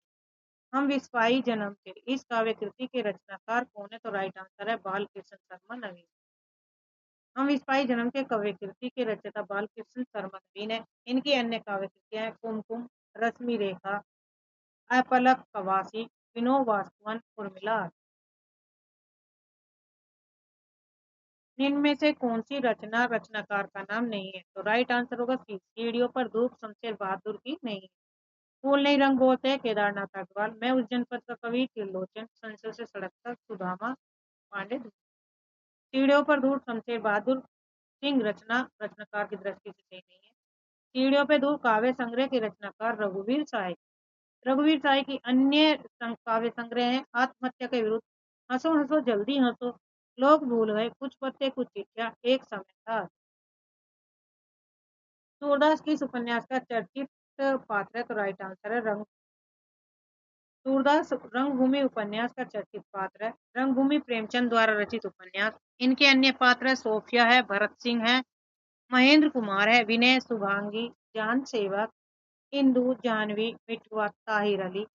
हम विस्वाई जन्म के इस काव्य कृति के रचनाकार कौन है? तो राइट आंसर है बाल कृष्ण शर्मा नवीन। हम विस्वाई जन्म के काव्य कृति के रचयिता बाल कृष्ण शर्मा नवीन है। इनकी अन्य काव्य कृतियां हैं कुमकुम, रश्मि रेखा, अपलक कवासी, विनो वास्तवन, उर्मिला। इनमें से कौन सी रचना रचनाकार का नाम नहीं है? तो राइट आंसर होगा सी, सीढ़ियों पर धूप शमशेर बहादुर की नहीं है। फूल नहीं रंग बोलते हैं, केदारनाथ अग्रवाल। मैं उस जनपद का कवि त्रिलोचन, संसद से सड़क तक, सुदामा पांडे। सीढ़ियों पर धूप शमशेर बहादुर सिंह रचना रचनाकार की दृष्टि से सही नहीं है। सीढ़ियों पे धूप काव्य संग्रह के रचनाकार रघुवीर साय। रघुवीर साय की अन्य काव्य संग्रह है आत्महत्या के विरुद्ध, हंसो हंसो जल्दी हंसो, लोग भूल गए कुछ पत्ते कुछ चिट्ठियां, एक समय था। सूरदास किस उपन्यास का चर्चित पात्र है? तो राइट आंसर है रंग। सूरदास रंगभूमि उपन्यास का चर्चित पात्र है। रंगभूमि प्रेमचंद द्वारा रचित उपन्यास। इनके अन्य पात्र है सोफिया है, भरत सिंह है, महेंद्र कुमार है, विनय, शुभांगी, जान सेवक, इंदु, जानवी, मिठुआ, ताहिर अली,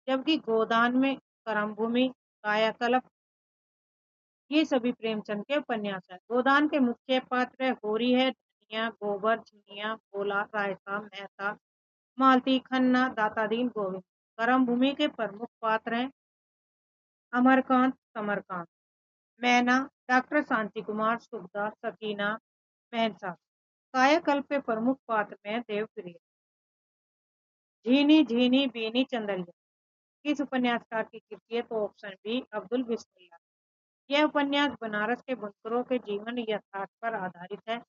जबकि गोदान में करमभूमि, कायाकल्प, ये सभी प्रेमचंद के उपन्यास है। गोदान के मुख्य पात्र है होरी है, धनिया, गोबर, झुनिया, भोला, रायसा, मेहता, मालती, खन्ना, दातादीन, गोविंद। करमभूमि के प्रमुख पात्र हैं अमरकांत, समरकांत, मैना, डॉक्टर शांति कुमार, सुखदास, सकीना, मेहसा। कायाकल्प के प्रमुख पात्र में देवप्रिय, झीनी, झीनी, बीनी, चंदरिया। किस उपन्यासकार की कृति है? तो ऑप्शन बी अब्दुल बिस्मिल्लाह। यह उपन्यास बनारस के बुनकरों के जीवन यथार्थ पर आधारित है।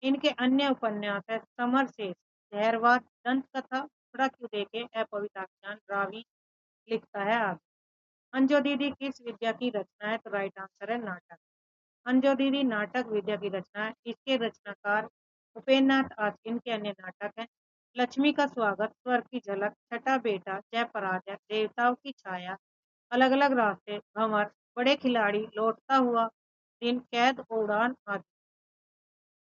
इनके अन्य उपन्यास है समर शेष, जहरवाद, दंत कथा, टुकड़ा क्यों देखे, अपवित्राख्यान, रावी लिखता है आगे। अंजो दीदी किस विद्या की रचना है? तो राइट आंसर है नाटक। अंजो दीदी नाटक विद्या की रचना है। इसके रचनाकार उपेन्द्र नाथ आज। इनके अन्य नाटक हैं लक्ष्मी का स्वागत, स्वर्ग की झलक, छठा बेटा, जय पराजय, देवताओं की छाया, अलग अलग रास्ते, भंवर, बड़े खिलाड़ी, लौटता हुआ दिन, कैद, उड़ान आदि।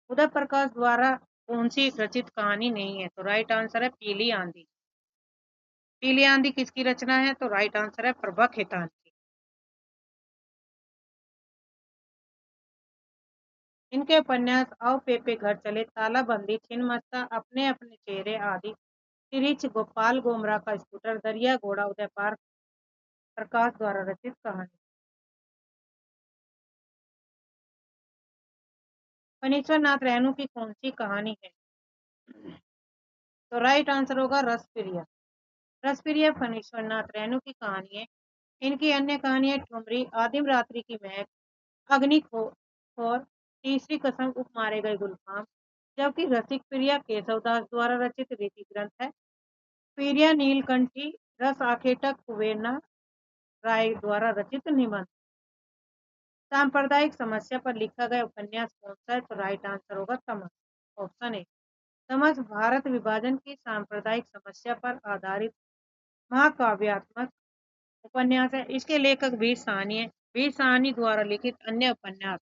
उदय प्रकाश द्वारा कौन सी रचित कहानी नहीं है? तो राइट आंसर है पीली आंधी। पीली आंधी किसकी रचना है? तो राइट आंसर है प्रभा खेतान की। इनके उपन्यास आओ पेपे घर चले, तालाबंदी, छिन्नमस्ता, अपने अपने चेहरे आदि, तिरिच, गोपाल गोमरा का स्कूटर, दरिया घोड़ा, उदय पार प्रकाश द्वारा रचित कहानी। फणीश्वर नाथ रेणु की कौन सी कहानी है? तो राइट आंसर होगा रसप्रिया। रसप्रिया फणीश्वर नाथ रेणु की कहानी है। इनकी अन्य कहानी है ठुमरी, आदिम रात्रि की महक, और तीसरी कसम, उप मारे गए गुलफाम, जबकि रसिक प्रिया केशवदास द्वारा रचित रीति ग्रंथ है। प्रिया नीलकंठी, रस आखेटक कुबेरना राय द्वारा रचित निबंध। सांप्रदायिक समस्या पर लिखा गया उपन्यास कौन सा है? तो राइट आंसर होगा समझ, ऑप्शन ए। समझ भारत विभाजन की सांप्रदायिक समस्या पर आधारित महाकाव्यात्मक उपन्यास है। इसके लेखक वीर साहनी है। वीर साहनी द्वारा लिखित अन्य उपन्यास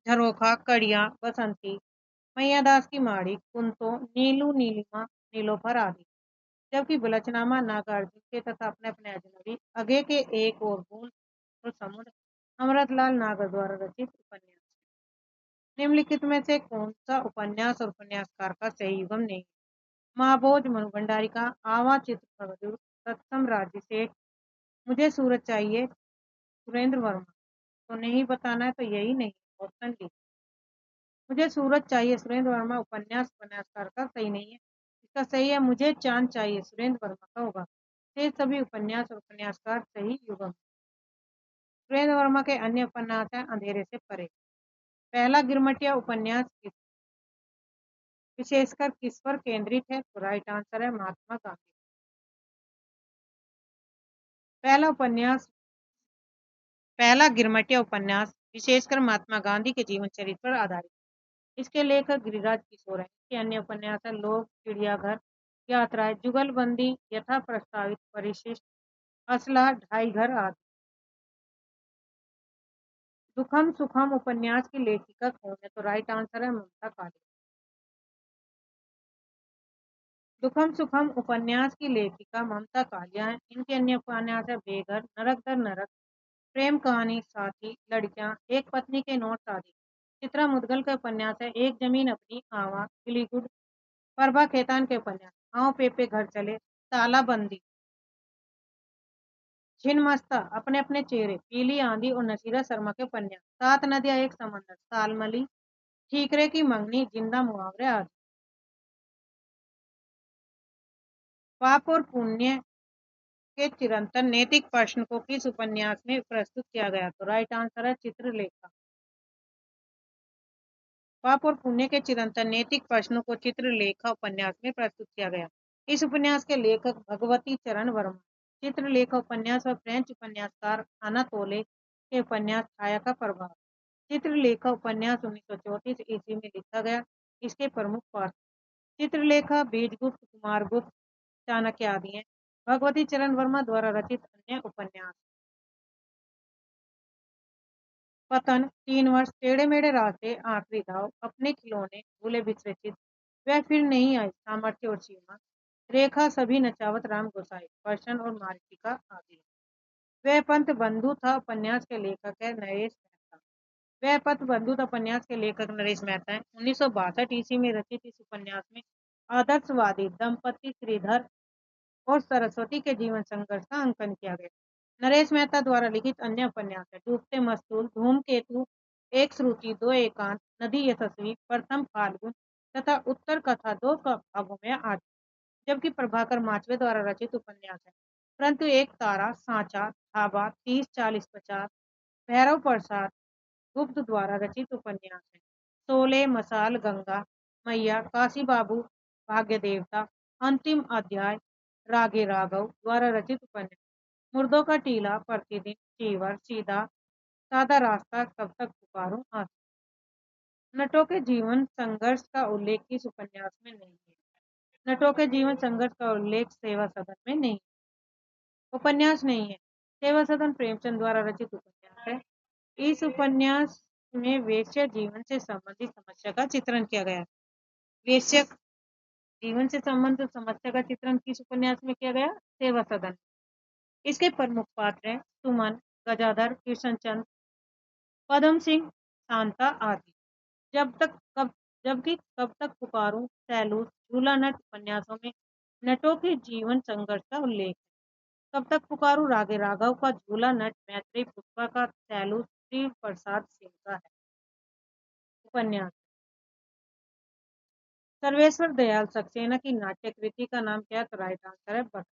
झरोखा, कड़िया, बसंती, मैयादास की माड़ी, कुंतो, नीलू, नीलिमा, नीलोफर आदि। जबकि बलचनामा नागार्जुन के तथा अपने अपने अजनबी, अगे के एक और बूंद और समुद्र अमृतलाल नागर द्वारा रचित उपन्यास। निम्नलिखित में से कौन सा उपन्यास और उपन्यासकार का सही युगम नहीं? महाभोज मनु भंडारी का, आवा चित्रप्रभु, तत्सम राज्य सेठ, मुझे सूरज चाहिए सुरेंद्र वर्मा। तो नहीं बताना है तो यही नहीं, ऑप्शन डी। मुझे सूरज चाहिए सुरेंद्र वर्मा उपन्यासकार का सही नहीं है। इसका सही है मुझे चांद चाहिए सुरेंद्र वर्मा का होगा। ये सभी उपन्यास और उपन्यासकार सही युगम। सुरेंद्र वर्मा के अन्य उपन्यास हैं अंधेरे से परे। पहला गिरमटिया उपन्यास विशेषकर किस पर केंद्रित है? तो राइट आंसर है महात्मा गांधी। पहला गिरमटिया उपन्यास विशेषकर महात्मा गांधी के जीवन चरित्र पर आधारित। इसके लेखक गिरिराज किशोर हैं। इसके अन्य उपन्यास है लोग, चिड़ियाघर, यात्राएं, जुगलबंदी, यथा प्रस्तावित, परिशिष्ट, असला, ढाई घर आदि। दुखम सुखम उपन्यास की लेखिका कौन है? तो राइट आंसर है ममता कालिया। दुखम सुखम उपन्यास की लेखिका ममता कालिया है। इनके अन्य उपन्यास है बेघर, नरक दर नरक, प्रेम कहानी, साथी, लड़कियां, एक पत्नी के नोट्स आदि। चित्रा मुदगल का उपन्यास है एक जमीन अपनी, आवा, गिलीगुड, प्रभा खेतान के उपन्यास आओ पेपे घर चले, तालाबंदी, छिन्नमस्ता, अपने अपने चेहरे, पीली आंधी और नसीरा शर्मा के उपन्यास सात नदियां एक समंदर, सालमली, ठीकरे की मंगनी, जिंदा मुहावरे आदि। पाप और पुण्य के चिरंतन नैतिक प्रश्न को किस उपन्यास में प्रस्तुत किया गया? तो राइट आंसर है चित्रलेखा। पाप और पुण्य के चिरंतन नैतिक प्रश्नों को चित्रलेखा उपन्यास में प्रस्तुत किया गया। इस उपन्यास के लेखक भगवती चरण वर्मा। चित्रलेखा उपन्यास और फ्रेंच उपन्यासकार अनातोले के उपन्यास छाया का प्रभाव। चित्रलेखा उपन्यास 1934 ईस्वी में लिखा गया। इसके प्रमुख पात्र चित्रलेखा, बीजगुप्त, कुमारगुप्त, चाणक्य आदि हैं। भगवती चरण वर्मा द्वारा रचित अन्य उपन्यास पतन, 3 वर्ष, टेढ़े मेढ़े रास्ते, आखिरी दाव, अपने खिलौने, भूले बिछड़े चित, वह फिर नहीं आई, सामर्थ्य और सीमा, रेखा, सभी नचावत, राम गोसाई, पर्सन और मार्टिका आदि। वह पंथ बंधु था उपन्यास के लेखक है नरेश मेहता। वह पथ बंधु था उपन्यास के लेखक नरेश मेहता है। 1962 ईस्वी में रचित इस उपन्यास में आदर्शवादी दंपति श्रीधर और सरस्वती के जीवन संघर्ष का अंकन किया गया। नरेश मेहता द्वारा लिखित अन्य उपन्यास है डूबते मस्तूल, धूमकेतु, एक श्रुति, दो एकांत, नदी यशस्वी, प्रथम फाल्गुन तथा उत्तर कथा दो भागों में आदि। जबकि प्रभाकर माचवे द्वारा रचित उपन्यास है परंतु एक तारा, सांचा, ढाबा, 30-40-50, भैरव प्रसाद गुप्त द्वारा रचित उपन्यास है शोले, मसाल, गंगा मैया, काशी बाबू, भाग्य देवता, अंतिम अध्याय, रागे राघव द्वारा रचित उपन्यास मुर्दों का टीला, प्रतिदिन, चीवर, सीधा सादा रास्ता, कब तक पुकारूं आदि। नटों के जीवन संघर्ष का उल्लेख इस उपन्यास में नहीं है। नटों के जीवन संघर्ष का उल्लेख सेवा सदन में नहीं, उपन्यास नहीं है। सेवा सदन प्रेमचंद द्वारा रचित उपन्यास है। इस उपन्यास में वेश्या जीवन से संबंधित समस्या का चित्रण किया गया है। वेश्या जीवन से संबंधित समस्या का चित्रण किस उपन्यास में किया गया? सेवा सदन। इसके प्रमुख पात्र हैं सुमन, गजाधर, कृष्णचंद, पदम सिंह, शांता आदि। जब तक कब जबकि कब तक पुकारूं, सैलूस, झूला नट उपन्यासों में नटों के जीवन संघर्ष का उल्लेख है। कब तक पुकारूं रागे राघव का, झूला नट मैत्री पुष्पा का, सैलूस श्री प्रसाद सिंह का है उपन्यास। सर्वेश्वर दयाल सक्सेना की नाट्य कृति का नाम क्या है? तो राइट आंसर है बकरी।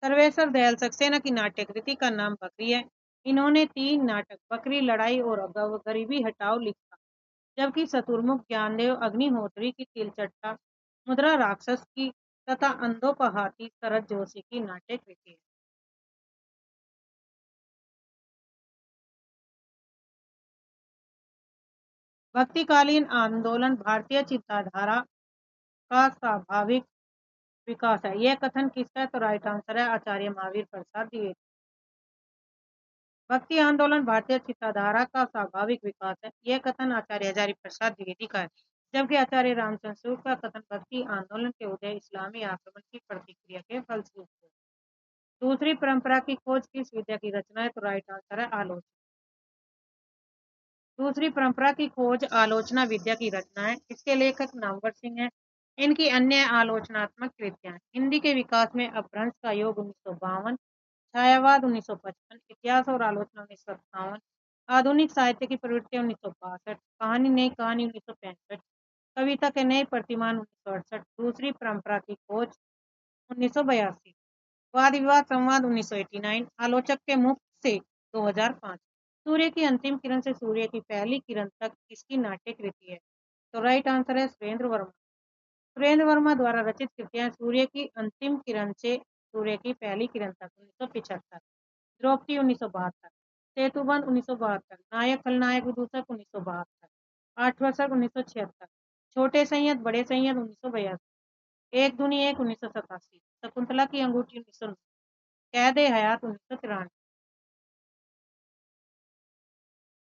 सर्वेश्वर दयाल सक्सेना की नाट्य कृति का नाम बकरी है। इन्होंने 3 नाटक बकरी, लड़ाई और गरीबी हटाओ लिखा। जबकि शतुर्मुख ज्ञानदेव अग्निहोत्री की तिलचट्टा, मुद्रा राक्षस की तथा अंधों का हाथी शरद जोशी की नाट्य कृति है। भक्तिकालीन आंदोलन भारतीय चिंताधारा का स्वाभाविक विकास है। यह कथन किसका है? तो राइट आंसर है आचार्य महावीर प्रसाद द्विवेदी। भक्ति आंदोलन भारतीय चिंतनधारा का स्वाभाविक विकास है। यह कथन आचार्य हजारी प्रसाद द्विवेदी का है। जबकि आचार्य रामचंद्र स्वरूप का कथन भक्ति आंदोलन के उदय इस्लामी आक्रमण की प्रतिक्रिया के फलस्वरूप हुआ। दूसरी परंपरा की खोज किस विद्या की रचना है? तो राइट आंसर है आलोचना। दूसरी परंपरा की खोज आलोचना विद्या की रचना है। इसके लेखक नामवर सिंह हैं। इनकी अन्य आलोचनात्मक कृतियां हैं। हिंदी के विकास में अपभ्रंश का योग 1952, छायावाद 1955, इतिहास और आलोचना 1957, आधुनिक साहित्य की प्रवृत्ति 1962, कहानी नई कहानी 1965, कविता के नए प्रतिमान 1968, दूसरी परंपरा की खोज 1982, वाद विवाद संवाद 1989, आलोचक के मुख से 2005। सूर्य की अंतिम किरण से सूर्य की पहली किरण तक किसकी नाट्य कृति है? तो राइट आंसर है सुरेंद्र वर्मा। सुरेंद्र वर्मा द्वारा रचित कृतियां सूर्य की अंतिम किरण से सूर्य की पहली किरण तक 1975, द्रौपदी 1972, सेतुबंध 1972, नायक खलनायक विदूषक 1972, आठवां सर्ग 1976, छोटे संयत बड़े संयत 1982, एक दूनी एक 1987, शकुंतला की अंगूठी 1909, कैद ए हयात 1993।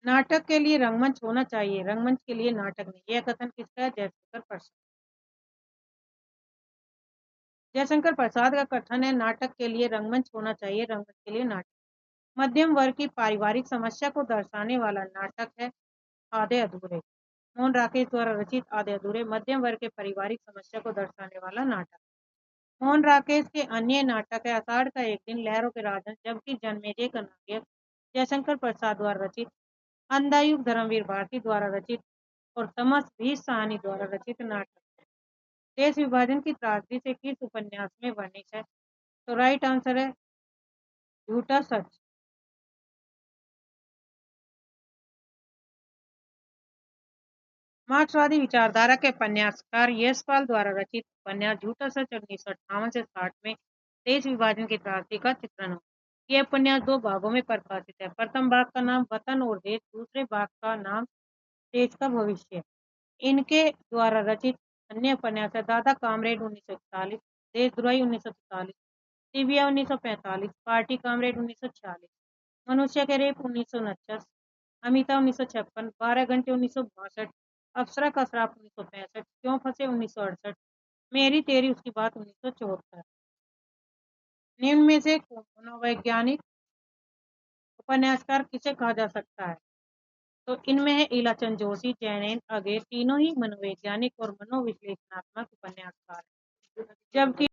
नाटक के लिए रंगमंच होना चाहिए, रंगमंच के लिए नाटक नहीं। यह कथन किसका है? जयशंकर प्रसाद। जयशंकर प्रसाद का कथन है नाटक के लिए रंगमंच होना चाहिए, रंगमंच के लिए नाटक। मध्यम वर्ग की पारिवारिक समस्या को दर्शाने वाला नाटक है आधे अधूरे। मोहन राकेश द्वारा रचित आधे अधूरे मध्यम वर्ग के पारिवारिक समस्या को दर्शाने वाला नाटक। मोहन राकेश के अन्य नाटक है आषाढ़ का एक दिन, लहरों के राजन, जबकि जनमेजय का नायक जयशंकर प्रसाद द्वारा रचित, अंधायुग धर्मवीर भारती द्वारा रचित और तमस भी साहनी द्वारा रचित नाटक। देश विभाजन की त्रासदी से किस उपन्यास में वर्णित है? तो राइट आंसर है झूठा सच। मार्क्सवादी विचारधारा के उपन्यासकार यशपाल द्वारा रचित उपन्यास झूठा सच 1958 से 60 में देश विभाजन की त्रासदी का चित्रण हो। यह उपन्यास दो भागों में प्रकाशित है। प्रथम भाग का नाम वतन और देश, दूसरे भाग का नाम देश का भविष्य। इनके द्वारा रचित अन्य उपन्यास है दादा कामरेड 1941, देशद्रोही 1943, सीबिया 1945, पार्टी कामरेड 1946, मनुष्य के रेप 1949, अमिता 1956, 12 घंटे 1962, अप्सरा का श्राप 1965, क्यों फंसे 1968, मेरी तेरी उसकी बात 1974। निम्न में से मनोवैज्ञानिक उपन्यासकार किसे कहा जा सकता है? तो इनमें है ईलाचंद जोशी, जयनेन्द्र अगे, तीनों ही मनोवैज्ञानिक और मनोविश्लेषणात्मक उपन्यासकार हैं। जबकि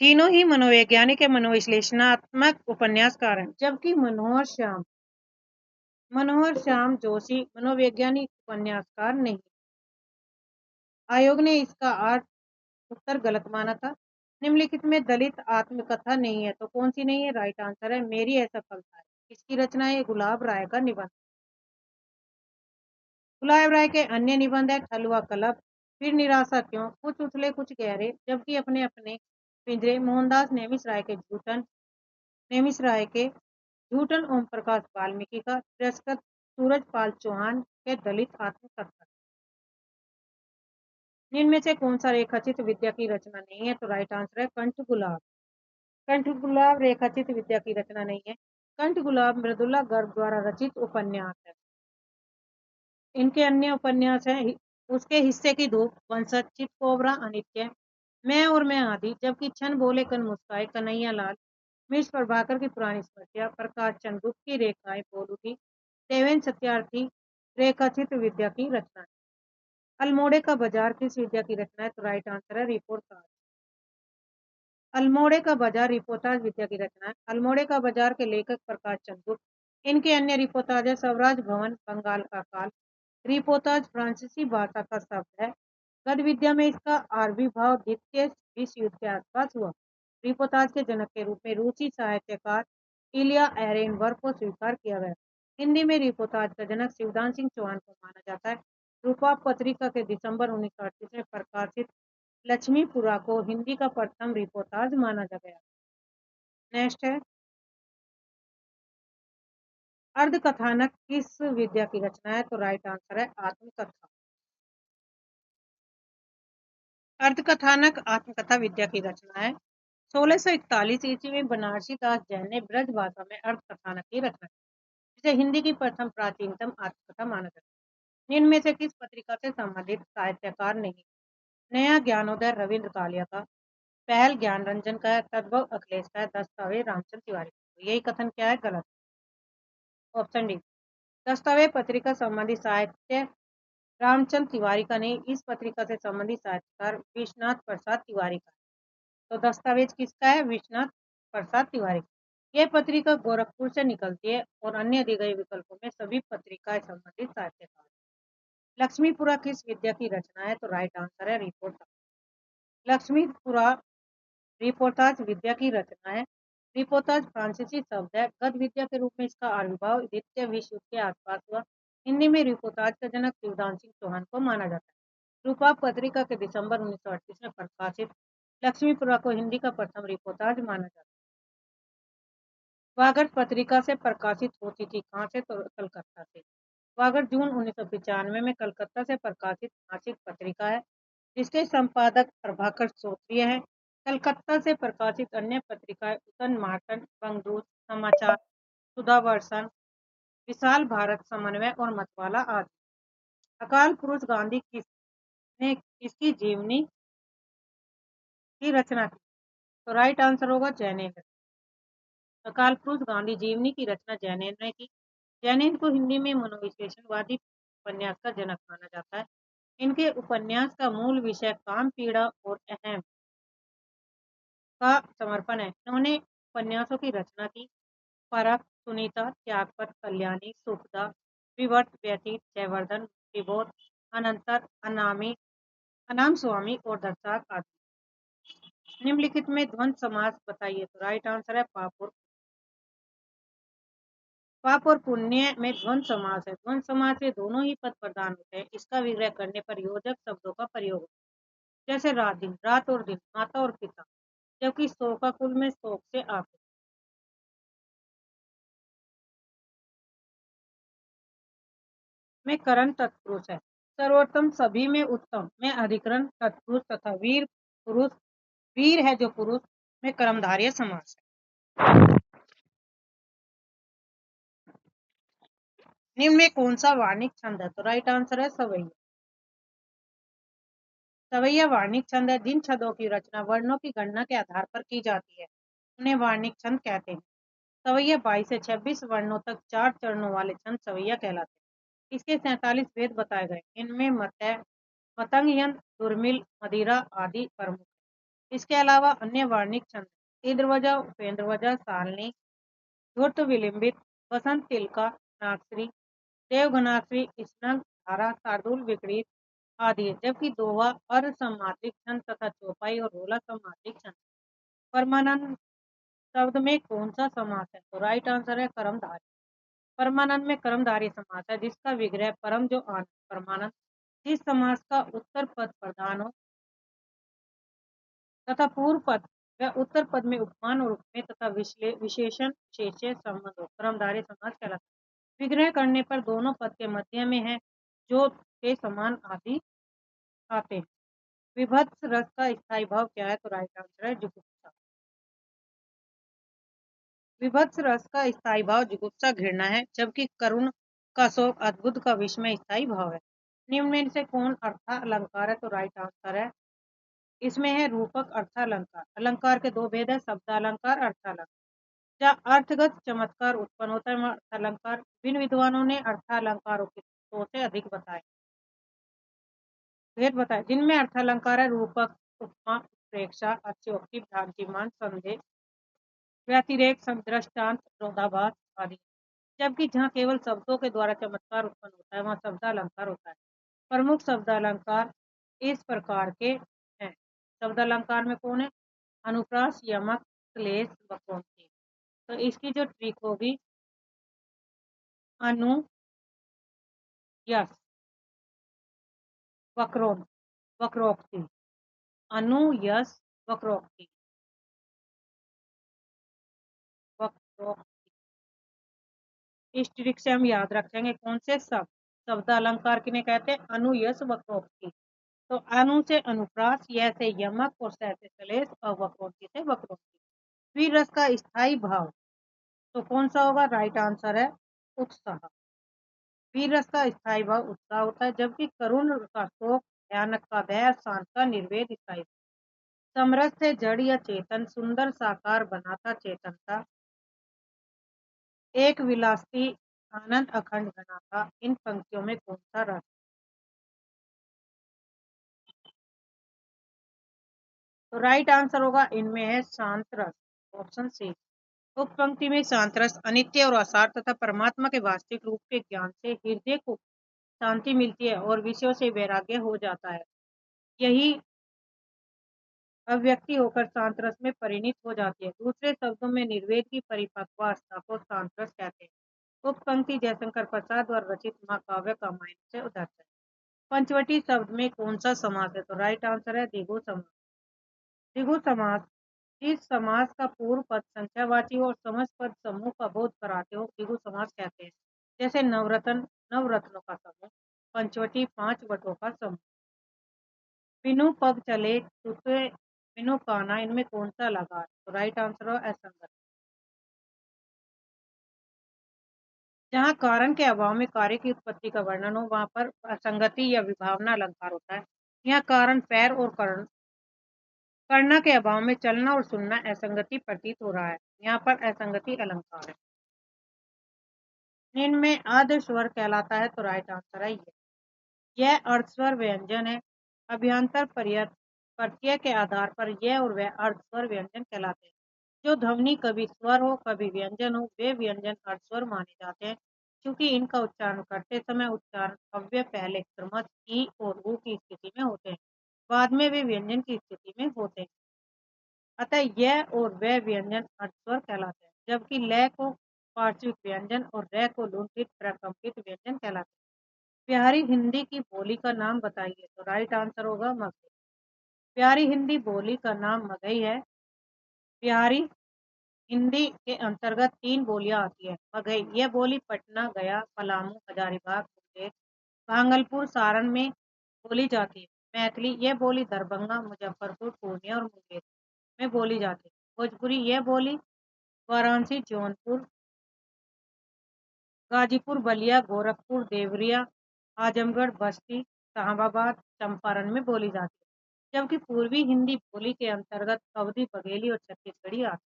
तीनों ही मनोवैज्ञानिक या मनोविश्लेषणात्मक उपन्यासकार हैं। जबकि मनोहर श्याम जोशी मनोवैज्ञानिक उपन्यासकार नहीं। आयोग ने इसका उत्तर गलत माना था। निम्नलिखित में दलित आत्मकथा नहीं है, तो कौन सी नहीं है? राइट आंसर है मेरी असफलता है। इसकी रचना है गुलाब राय का निबंध। गुलाब राय के अन्य निबंध है ठलुआ क्लब, फिर निराशा क्यों, कुछ उथले कुछ गहरे, जबकि अपने अपने पिंजरे, मोहनदास नेमिस राय के झूठन, ओम प्रकाश वाल्मीकि का तिरस्कृत, सूरजपाल चौहान के दलित आत्मकथा। निम्न में से कौन सा रेखाचित विद्या की रचना नहीं है? तो राइट आंसर है कंठ गुलाब। कंठ गुलाब रेखाचित विद्या की रचना नहीं है। कंठ गुलाब मृदुला गर्ग द्वारा रचित उपन्यास है। इनके अन्य उपन्यास हैं उसके हिस्से की धूप, वंशज, चित कोबरा, अनित्य, मैं और मैं आदि, जबकि छन बोले कन मुस्काए, कन्हैया लाल, मिर्च प्रभाकर की पुरानी समस्या, प्रकाश चंद्र गुप्त की रेखाएं बोल उठी, देवेंद्र सत्यार्थी रेखाचित विद्या की रचना है। अल्मोड़े का बाजार किस विद्या की रचना है? तो राइट आंसर है रिपोर्टाज। अल्मोड़े का बाजार रिपोर्टाज विद्या की रचना है। अल्मोड़े का बाजार के लेखक प्रकाश चंद्र गुप्त। इनके अन्य रिपोर्टाज है स्वराज भवन, बंगाल का काल। रिपोर्टाज फ्रांसीसी भाषा का शब्द है। गद्य विद्या में इसका आविर्भाव द्वितीय विश्व युद्ध के आसपास हुआ। रिपोर्टाज के जनक के रूप में रूसी साहित्यकार इलिया एरेनबर्ग को स्वीकार किया गया। हिंदी में रिपोर्टाज का जनक शिवदान सिंह चौहान को माना जाता है। रूपा पत्रिका के दिसंबर 1938 में प्रकाशित लक्ष्मीपुरा को हिंदी का प्रथम रिपोर्टाज माना जा गया। नेक्स्ट है अर्धकथानक किस विद्या की रचना है? तो राइट आंसर है आत्मकथा। अर्धकथानक आत्मकथा विद्या की रचना है। 1641 ईस्वी में बनारसी दास जैन ने ब्रज भाषा में अर्धकथानक की रचना की, जिसे हिंदी की प्रथम प्राचीनतम आत्मकथा माना जाता है। इनमें से किस पत्रिका से संबंधित साहित्यकार नहीं? नया ज्ञानोदय रविंद्र कालिया का, पहल ज्ञान रंजन का है, तद्भव अखिलेश का है, दस्तावेज रामचंद्र तिवारी का। यही कथन क्या है? गलत। Option D. दस्तावेज पत्रिका संबंधी साहित्य रामचंद्र तिवारी का नहीं, इस पत्रिका से संबंधित साहित्यकार विश्वनाथ प्रसाद तिवारी का। तो दस्तावेज किसका है? विश्वनाथ प्रसाद तिवारी। यह पत्रिका गोरखपुर से निकलती है और अन्य दिए गए विकल्पों में सभी पत्रिकाएं संबंधित साहित्यकार। लक्ष्मीपुरा किस विद्या की रचना है? तो राइट आंसर है रिपोर्ट। लक्ष्मीपुरा रिपोर्टाज विद्या की रचना है। रिपोर्टाज फ्रांसीसी शब्द है। गद्य विद्या के रूप में इसका आविर्भाव द्वितीय विश्व युद्ध के आसपास हुआ। हिंदी में रिपोर्टाज का जनक शिवदान सिंह चौहान को माना जाता है। रूपा पत्रिका के दिसंबर 1938 में प्रकाशित लक्ष्मीपुरा को हिंदी का प्रथम रिपोर्टाज माना जाता है। वागड़ पत्रिका से प्रकाशित होती थी कहाँ से? तो कलकत्ता से। वागड़ जून 1995 में कलकत्ता से प्रकाशित मासिक पत्रिका है, जिसके संपादक प्रभाकर क्षत्रिय हैं। कलकत्ता से प्रकाशित अन्य पत्रिकाएं उतन मार्टन, बंगदूत, समाचार, सुधावर्षण, विशाल भारत समन्वय और मतवाला आदि। अकाल पुरुष गांधी किसने किसकी जीवनी की रचना की? तो राइट आंसर होगा जैनेन्द्र। अकाल पुरुष गांधी जीवनी की रचना जैनेन्द्र ने की। जैनेन्द्र को हिंदी में मनोविश्लेषणवादी उपन्यास का जनक माना जाता है। इनके उपन्यास का मूल विषय काम, पीड़ा और अहम का समर्पण है। इन्होंने उपन्यासों की रचना की। परख, सुनीता, त्यागपत, कल्याणी, सुखदा, विवर्त, व्यतीत, जयवर्धन, विबोध, अनंतर, अनामी, अनाम स्वामी और दर्शाक आदि। निम्नलिखित में द्वंद्व समास बताइए। तो राइट आंसर है पाप और पाप और पुण्य में द्वंद्व समास है। द्वंद्व समास में दोनों ही पद प्रधान होते हैं। इसका विग्रह करने पर योजक शब्दों का प्रयोग होता है। जैसे रात दिन, रात और दिन, माता और पिता, जबकि शोका कुल में शोक से आते में करण तत्पुरुष है। सर्वोत्तम सभी में उत्तम में अधिकरण तत्पुरुष तथा वीर पुरुष, वीर है जो पुरुष में कर्मधारय समास है। निम्न में कौन सा वार्णिक छंद है? तो राइट आंसर है सवैया। सवैया वार्णिक छंद है। जिन छंदों की रचना वर्णों की गणना के आधार पर की जाती है उन्हें वार्णिक छंद कहते हैं। सवैया 22 से 26 वर्णों तक 4 चरणों वाले छंद सवैया कहलाते हैं। इसके 47 भेद बताए गए। इनमें मतय, मतंग यंत्र, दुर्मिल, मदिरा आदि प्रमुख है। इसके अलावा अन्य वार्णिक छंद इंद्रवजा, उपेंद्रवजा, सालनी, धूर्त, विलंबित, बसंत, तिलका, नागश्री, देवघनाश्री, स्नग, धारा, शार्दूल, विपरीत आदि है। जबकि दोहा अर्धसमात्रिक छंद तथा चौपाई और रोला समात्रिक छंद। परमानंद शब्द में कौन सा समास है? तो राइट आंसर है कर्मधारय। परमानंद में कर्मधारय समास है, जिसका विग्रह परम जो आनंद। परमानंद जिस समास का उत्तर पद प्रधान हो तथा पूर्व पद व उत्तर पद में उपमान और उपमेय तथा विशेषण विशेष्य संबंध हो, कर्मधारय समास कहलाता है। विग्रह करने पर दोनों पद के मध्य में है, जो के समान आदि आते हैं। विभत्स रस का स्थायी भाव क्या है? तो राइट आंसर है जुगुप्सा। विभत्स रस का स्थायी भाव जुगुप्सा घृणा है, जबकि करुण का शोक, अद्भुत का विस्मय स्थायी भाव है। निम्न में से कौन अर्थालंकार है? तो राइट आंसर है इसमें है रूपक अर्थालंकार। अलंकार के दो भेद है, शब्दालंकार, अर्थालंकार। जहाँ अर्थगत चमत्कार उत्पन्न होता है वहाँ अर्थालंकार। विभिन्न विद्वानों ने अर्थालंकारों के दो से अधिक बताए भेद बताए, जिनमें अर्थालंकार है रूपक, उपमा, उत्प्रेक्षा, अत्योक्ति, भ्रांतिमान, संदेह, व्यतिरेक, दृष्टांत, विरोधाभास आदि। जबकि जहाँ केवल शब्दों के द्वारा चमत्कार उत्पन्न होता है वहाँ शब्दालंकार होता है। प्रमुख शब्दालंकार इस प्रकार के हैं। शब्दालंकार में कौन है? अनुप्रास, यमक, क्लेश, वक्रोक्ति। तो इसकी जो ट्रिक होगी अनु, यस, वक्रोम, वक्रोक्ति। अनु, यस, वक्रोक्ति, वक्रोक्ति। इस ट्रिक से हम याद रखेंगे कौन से शब्द। शब्द अलंकार किन्हें कहते हैं? अनु, यस, वक्रोक्ति। तो अनु से अनुप्रास, य से यमक और स से श्लेष और वक्रोक्ति से वक्रोक्ति। वीर रस का स्थायी भाव तो कौन सा होगा? राइट आंसर है उत्साह। वीर रस का स्थायी भाव उत्साह होता है, जबकि करुण का शोक, भयानक का भय, शांत का निर्वेद स्थायी। समरस से जड़ या चेतन, सुंदर साकार बनाता चेतनता, एक विलासी आनंद अखंड बनाता। इन पंक्तियों में कौन सा रस? तो राइट आंसर होगा इनमें है शांत रस, ऑप्शन सी। उक्त पंक्ति में शांत रस अनित्य और असार तथा परमात्मा के वास्तविक रूप के ज्ञान से हृदय को शांति मिलती है और विषयों से वैराग्य हो जाता है। यही अव्यक्ति होकर शांत रस में परिणित हो जाती है। दूसरे शब्दों में निर्वेद की परिपक्वावस्था को शांत रस कहते हैं। उक्त पंक्ति जयशंकर प्रसाद द्वारा रचित महाकाव्य रामायण से उद्धृत है। पंचवटी शब्द में कौन सा समास है? तो राइट आंसर है द्विगु समास। द्विगु समास इस समास का पूर्व पद संख्यावाची हो और समस्त पद समूह का बोध कराते हो द्विगु समास कहते हैं। जैसे नवरत्न, नवरत्नों का समूह, पंचवटी, 5 वटों का समूह। बिनु पग चले, टूटे बिनु काना, इनमें कौन सा लगा? तो राइट आंसर हो असंगत। जहाँ कारण के अभाव में कार्य की उत्पत्ति का वर्णन हो वहां पर असंगति या विभावना अलंकार होता है। यहाँ कारण पैर और करना के अभाव में चलना और सुनना असंगति प्रतीत हो रहा है। यहाँ पर असंगति अलंकार है। निम्न में आद्य स्वर कहलाता है, तो राइट आंसर है ये। यह अर्धस्वर व्यंजन है। अभ्यंतर प्रत्यय के आधार पर यह और वह अर्धस्वर व्यंजन कहलाते हैं। जो ध्वनि कभी स्वर हो कभी व्यंजन हो, वे व्यंजन अर्धस्वर माने जाते हैं, क्योंकि इनका उच्चारण करते समय उच्चारण अव्यय पहले क्रमश ई और ऊ की स्थिति में होते हैं, बाद में वे व्यंजन की स्थिति में होते हैं। अतः यह और वह व्यंजन अर्धस्वर कहलाते हैं, जबकि लय को पार्श्विक व्यंजन और रय को लुंठित प्रकंपित व्यंजन कहलाते हैं। प्यारी हिंदी की बोली का नाम बताइए, तो राइट आंसर होगा मगही। प्यारी हिंदी बोली का नाम मगही है। प्यारी हिंदी के अंतर्गत 3 बोलियां आती है। मगही यह बोली पटना, गया, पलामू, हजारीबाग, मुंगेर, भागलपुर, सारण में बोली जाती है। मैथिली यह बोली दरभंगा, मुजफ्फरपुर, पूर्णिया और मुंगेर में बोली जाती है। भोजपुरी यह बोली वाराणसी, जौनपुर, गाजीपुर, बलिया, गोरखपुर, देवरिया, आजमगढ़, बस्ती, शाहबाद, चंपारण में बोली जाती है। जबकि पूर्वी हिंदी बोली के अंतर्गत अवधी, बघेली और छत्तीसगढ़ी आती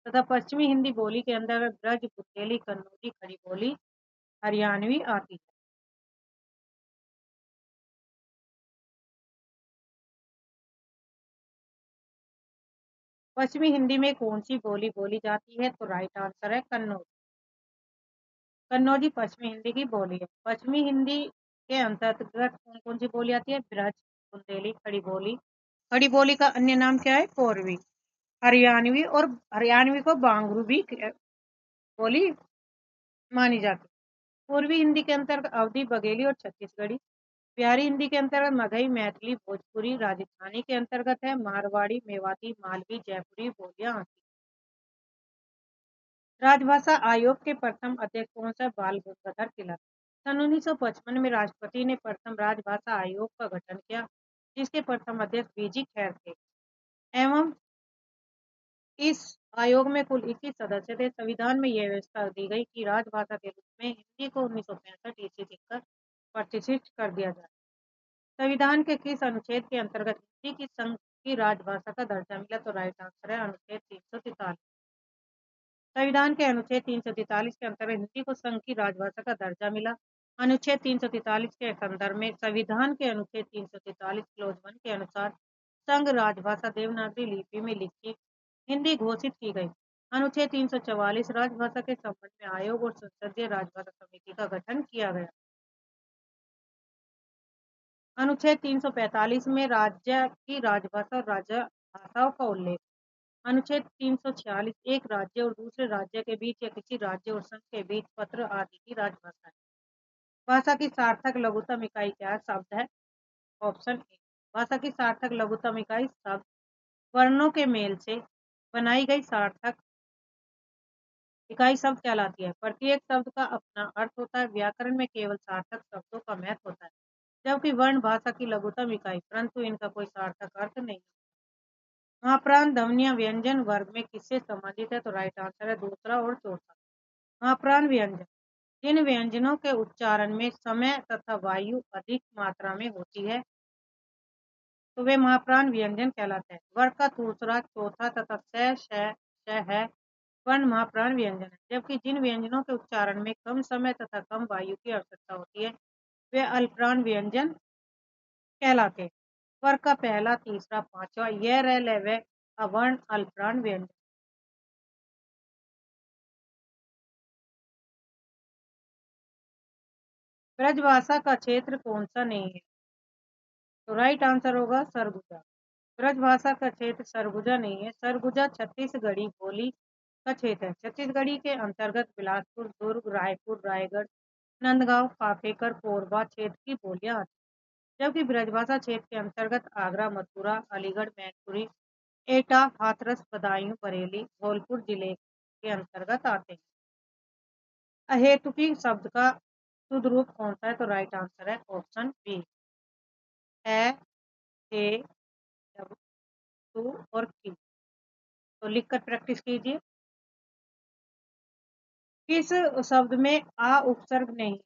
है तथा पश्चिमी हिंदी बोली के अंतर्गत ब्रज, बुंदेली, कन्नौजी, खड़ी बोली, हरियाणवी आती है। पश्चिमी हिंदी में कौन सी बोली बोली जाती है? तो राइट आंसर है कन्नौजी। कन्नौजी पश्चिमी हिंदी की बोली है। पश्चिमी हिंदी के अंतर्गत कौन कौन सी बोली आती है? ब्रज, बुंदेली, खड़ी बोली। खड़ी बोली का अन्य नाम क्या है? कोरवी। हरियाणवी और हरियाणवी को बांगरू भी बोली मानी जाती है। पूर्वी हिंदी के अंतर्गत अवधी, बघेली और छत्तीसगढ़ी। बिहारी हिंदी के अंतर्गत मगही, मैथिली, भोजपुरी। राजस्थानी के अंतर्गत है मारवाड़ी, मेवाती, मालवी, जयपुरी बोलियां आती हैं। राजभाषा आयोग के प्रथम अध्यक्ष कौन सा? बाल गंगाधर तिलक। सन 1955 में राष्ट्रपति ने प्रथम राजभाषा आयोग का गठन किया, जिसके प्रथम अध्यक्ष बीजी खैर थे। एवं इस आयोग में कुल 21 सदस्य थे। संविधान में यह व्यवस्था दी गई कि राजभाषा के रूप में हिंदी को 1965 ईस्वी लिखकर प्रतिष्ठित कर दिया जाए। संविधान के किस अनुच्छेद के अंतर्गत हिंदी की संघ की राजभाषा का दर्जा मिला? तो राइट आंसर है अनुच्छेद 343। संविधान के अनुच्छेद 343 के अंतर्गत हिंदी को संघ की राजभाषा का दर्जा मिला। अनुच्छेद 343 के संदर्भ में संविधान के अनुच्छेद 343 क्लोज 1 के अनुसार संघ राजभाषा देवनागरी लिपि में लिखी हिंदी घोषित की गई। अनुच्छेद 344 राजभाषा के संबंध में आयोग और संसदीय राजभाषा समिति का गठन किया गया। अनुच्छेद 345 में राज्य की राजभाषा और राज्य भाषाओं का उल्लेख। अनुच्छेद 346 एक राज्य और दूसरे राज्य के बीच या किसी राज्य और संघ के बीच पत्र आदि की राजभाषा है। भाषा की सार्थक लघुत्तम इकाई क्या शब्द है? Option A. भाषा की सार्थक लघुत्तम इकाई शब्द। वर्णों के मेल से बनाई गई सार्थक इकाई शब्द कहलाती है। प्रत्येक शब्द का अपना अर्थ होता है। व्याकरण में केवल सार्थक शब्दों का महत्व होता है। जबकि वर्ण भाषा की लघुतम इकाई, परंतु इनका कोई सार्थक अर्थ नहीं। महाप्राण ध्वनियां व्यंजन वर्ग में किससे संबंधित है? तो राइट आंसर है दूसरा और चौथा। महाप्राण व्यंजन जिन व्यंजनों के उच्चारण में समय तथा वायु अधिक मात्रा में होती है तो वे महाप्राण व्यंजन कहलाते हैं। वर्ग का दूसरा, चौथा तथा श है वर्ण महाप्राण व्यंजन है। जबकि जिन व्यंजनों के उच्चारण में कम समय तथा कम वायु की आवश्यकता होती है वे अल्पप्राण व्यंजन कहलाते हैं। वर्ग का पहला, तीसरा, पांचवा यह रह वे अवर्ण अल्पप्राण व्यंजन। ब्रजभाषा का क्षेत्र कौन सा नहीं है? तो राइट आंसर होगा सरगुजा। ब्रजभाषा का क्षेत्र सरगुजा नहीं है। सरगुजा छत्तीसगढ़ी बोली का क्षेत्र है। छत्तीसगढ़ी के अंतर्गत बिलासपुर, दुर्ग, रायपुर, रायगढ़, नंदगांव, काफेकर, कोरबा क्षेत्र की बोलियां आती हैं। जबकि ब्रजभाषा क्षेत्र के अंतर्गत आगरा, मथुरा, अलीगढ़, मैनपुरी, एटा, हाथरस, बदायूं, बरेली, धौलपुर जिले के अंतर्गत आते हैं। अहेतुकी शब्द का शुद्ध रूप कौन सा है? तो राइट आंसर है ऑप्शन बी, है, थे, जब, टू और की। तो लिखकर प्रैक्टिस कीजिए। किस शब्द में आ उपसर्ग नहीं?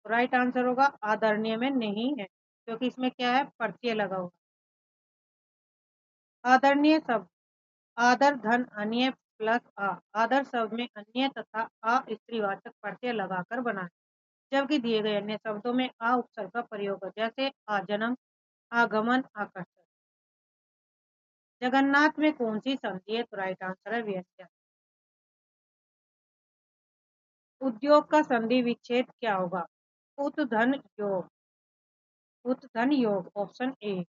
राइट आंसर होगा आदरणीय में नहीं है, क्योंकि इसमें क्या है? प्रत्यय लगा हुआ। आदरणीय शब्द आदर धन अन्य प्लस आ। आदर शब्द में अन्य तथा आ स्त्रीवाचक प्रत्यय लगाकर बनाए। जबकि दिए गए अन्य शब्दों में आ उपसर्ग का प्रयोग हो, जैसे आजन्म, आगमन, आकर्षण। जगन्नाथ में कौन सी संधि है? तो राइट आंसर है व्यंजन। उद्योग का संधि विच्छेद क्या होगा? उत धन योग, उत धन योग, ऑप्शन ए।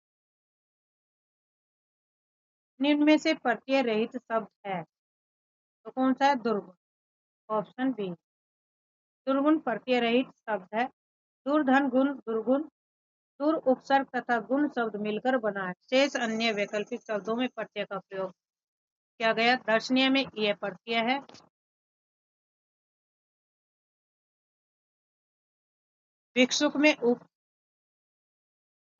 निम्न में से प्रत्यय रहित शब्द है तो कौन सा है? दुर्गुण, ऑप्शन बी। दुर्गुण प्रत्यय रहित शब्द है। दुर्धन, गुण, दुर्गुण, दुर उपसर्ग तथा गुण शब्द मिलकर बना है। शेष अन्य वैकल्पिक शब्दों में प्रत्यय का प्रयोग किया गया। दर्शनीय में यह प्रत्यय है। भिक्षुक में उप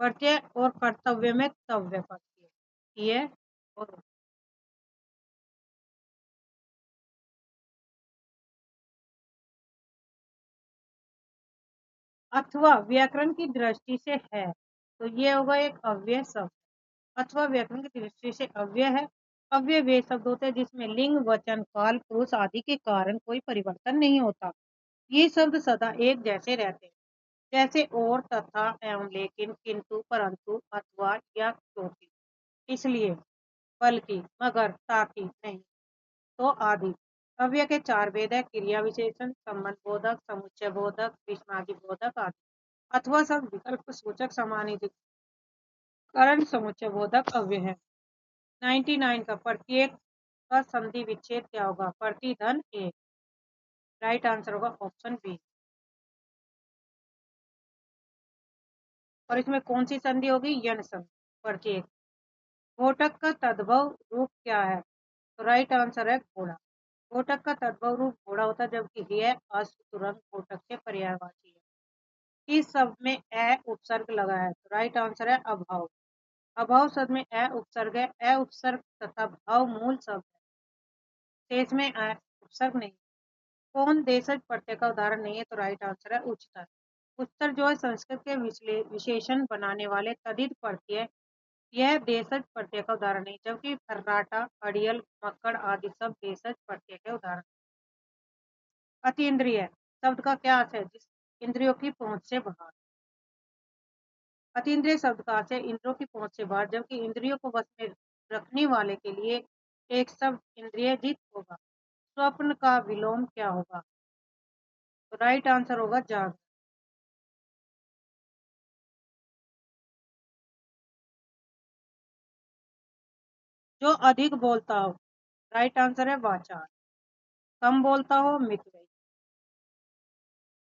प्रत्यय और कर्तव्य में तव्य प्रत्यय। ये और अथवा व्याकरण की दृष्टि से है तो ये होगा एक अव्यय शब्द। अथवा व्याकरण की दृष्टि से अव्यय है। अव्यय वे शब्द होते हैं जिसमें लिंग, वचन, काल, पुरुष आदि के कारण कोई परिवर्तन नहीं होता। ये शब्द सदा एक जैसे रहते हैं, जैसे और, तथा, एवं, लेकिन, किंतु, परंतु, अथवा या क्योंकि, इसलिए, बल्कि, मगर, ताकि, नहीं, तो आदि। अव्यय के चार भेद है: क्रिया विशेषण, संबंध बोधक, समुच्चय बोधक, विस्मादि बोधक आदि। अथवा शब्द विकल्प सूचक समानाधिकरण समुच्चय बोधक अव्यय है। 99 का प्रत्येक का संधि विच्छेद क्या होगा? प्रतिधन ए। राइट आंसर होगा ऑप्शन बी। और इसमें कौन सी संधि होगी? यन संधि। प्रत्येक। घोटक का तद्भव रूप क्या है? तो राइट आंसर है घोड़ा। घोटक का तद्भव रूप घोड़ा होता है, जबकि यह अश्व, तुरंत, घोटक के पर्यायवाची है। इस शब्द में ए उपसर्ग लगा है तो राइट आंसर है अभाव। अभाव शब्द में ए उपसर्ग है। ए उपसर्ग तथा भाव मूल शब्द है, शेष में ए उपसर्ग नहीं। कौन देशज प्रत्यय का उदाहरण नहीं है? तो राइट आंसर है उच्चतर। उच्चतर जो है संस्कृत के विशेषण बनाने वाले तदित प्रत्यय, यह देशज प्रत्यय का उदाहरण नहीं, जबकि फर्राटा, अड़ियल, मक्कड़ आदि सब देशज प्रत्यय के उदाहरण। अतीन्द्रिय शब्द का क्या अर्थ है? जिस इंद्रियों की पहुंच से बाहर। अतीन्द्रिय शब्द का अर्थ है इंद्रियों की पहुंच से बाहर, जबकि इंद्रियों को वश में रखने वाले के लिए एक शब्द इंद्रियजित होगा। स्वप्न का विलोम क्या होगा? तो राइट आंसर होगा जाग। जो अधिक बोलता हो, राइट आंसर है वाचाल। कम बोलता हो, मितव्ययी।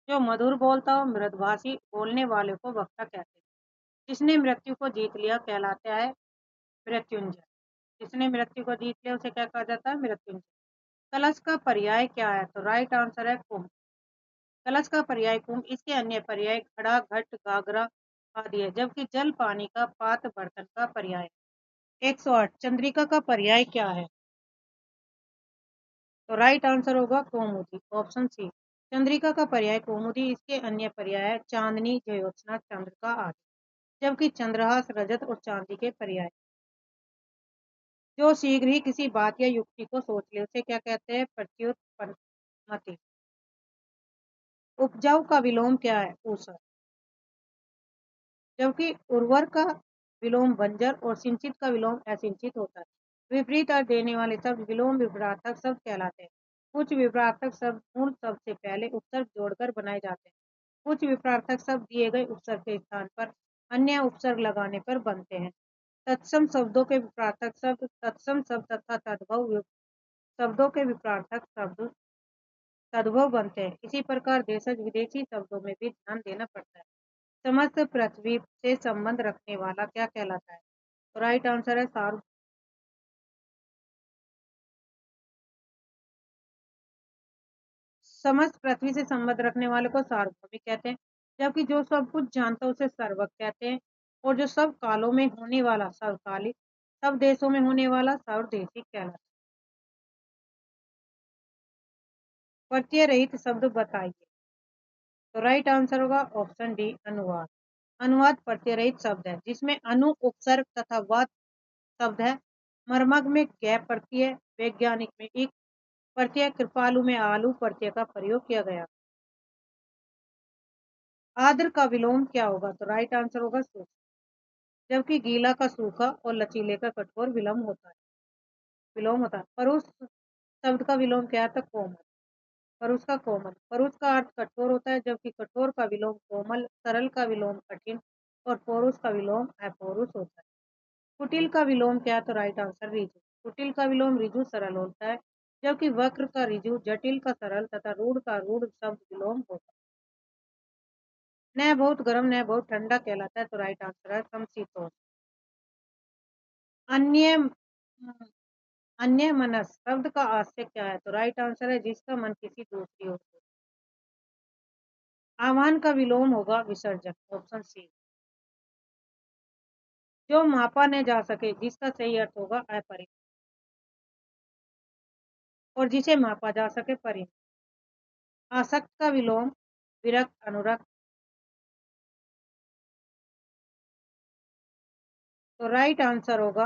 जो मधुर बोलता हो, मृदभाषी, बोलने वाले को वक्ता कहते हैं। जिसने मृत्यु को जीत लिया कहलाता है मृत्युंजय। जिसने मृत्यु को जीत लिया उसे क्या कहा जाता है? मृत्युंजय। कलश का पर्याय क्या है? तो राइट आंसर है कुंभ। कलश का पर्याय कुंभ। इसके अन्य पर्याय घड़ा, घट, गागरा, आदि है, जबकि जल पानी का, पात्र बर्तन का पर्याय। 108 चंद्रिका का पर्याय क्या है? तो राइट आंसर होगा कौमुदी, ऑप्शन सी। चंद्रिका का पर्याय कौमुदी, इसके अन्य पर्याय है चांदनी, ज्योत्सना, चंद्रिका आदि, जबकि चंद्रहास, रजत और चांदी के पर्याय। जो शीघ्र ही किसी बात या युक्ति को सोच ले उसे क्या कहते हैं? प्रत्युत्पन्नमति। उपजाऊ का विलोम क्या है? ऊसर। जबकि उर्वर का विलोम बंजर और सिंचित का विलोम असिंचित होता है। विपरीत अर्थ देने वाले शब्द विलोम विपरार्थक शब्द कहलाते हैं। कुछ विपरार्थक शब्द मूल शब्द से पहले उपसर्ग जोड़कर बनाए जाते हैं। कुछ विपरार्थक शब्द दिए गए उपसर्ग के स्थान पर अन्य उपसर्ग लगाने पर बनते हैं। तत्सम शब्दों के विपरार्थक शब्द तत्सम शब्द तथा तद्भव शब्दों के विपरार्थक शब्द तद्भव बनते हैं। इसी प्रकार देशज विदेशी शब्दों में भी ध्यान देना पड़ता है। समस्त पृथ्वी से संबंध रखने वाला क्या कहलाता है? तो राइट आंसर है समस्त पृथ्वी से संबंध रखने वाले को सार्वभौमिक कहते हैं। जबकि जो सब कुछ जानता है उसे सर्वक कहते हैं। और जो सब कालों में होने वाला सर्वकालिक, सब देशों में होने वाला सर्वदेशिक कहलाता है। प्रत्यय रहित शब्द बताइए। तो राइट आंसर होगा ऑप्शन डी, अनुवाद। अनुवाद प्रत्यय रहित शब्द है जिसमें अनु उपसर्ग तथा वाद शब्द है। मर्मग में गैप प्रत्यय, वैज्ञानिक में इक प्रत्यय, कृपालु में आलू प्रत्यय का प्रयोग किया गया। आर्द्र का विलोम क्या होगा? तो राइट आंसर होगा सूखा। जबकि गीला का सूखा और लचीले का कठोर विलोम होता है। परुष शब्द का विलोम क्या था? कोमल। परुष का कोमल। परुष का अर्थ कठोर होता है, जबकि कठोर का विलोम कोमल, सरल का विलोम कठिन और पौरुष का विलोम अपौरुष होता है। कुटिल का विलोम क्या है? तो राइट आंसर ऋजु। कुटिल का विलोम ऋजु सरल होता है, जबकि वक्र का ऋजु, जटिल का सरल तथा रूढ़ का रूढ़ शब्द विलोम होता है। न बहुत गर्म न बहुत ठंडा कहलाता है। तो राइट आंसर है समशीतोष्ण। अन्य अन्य मनस शब्द का आशय क्या है? तो राइट आंसर है जिसका मन किसी दूसरी ओर हो। आह्वान का विलोम होगा विसर्जन, ऑप्शन सी। जो मापा न जा सके, जिसका सही अर्थ होगा अपरिमेय। और जिसे मापा जा सके, परिमेय। आसक्त का विलोम विरक्त, अनुरक्त। तो राइट आंसर होगा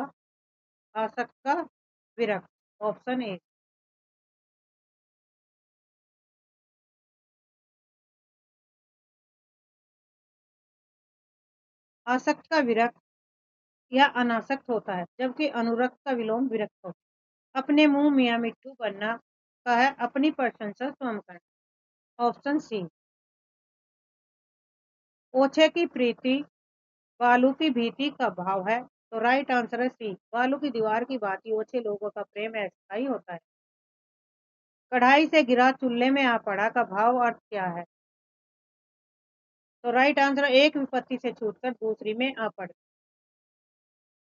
आसक्त का विरक्त, ऑप्शन ए। आसक्त का विरक्त या अनासक्त होता है, जबकि अनुरक्त का विलोम विरक्त होता है। अपने मुंह मियाँ मिट्टू बनना का है अपनी प्रशंसा स्वयं करना, ऑप्शन सी। ओछे की प्रीति बालू की भीति का भाव है। तो राइट आंसर है सी। बालू की दीवार की भांति ओछे लोगों का प्रेम अस्थायी होता है। कढ़ाई से गिरा चूल्हे में आ पड़ा का भाव अर्थ क्या है? तो राइट आंसर एक विपत्ति से छूटकर दूसरी में आ पड़।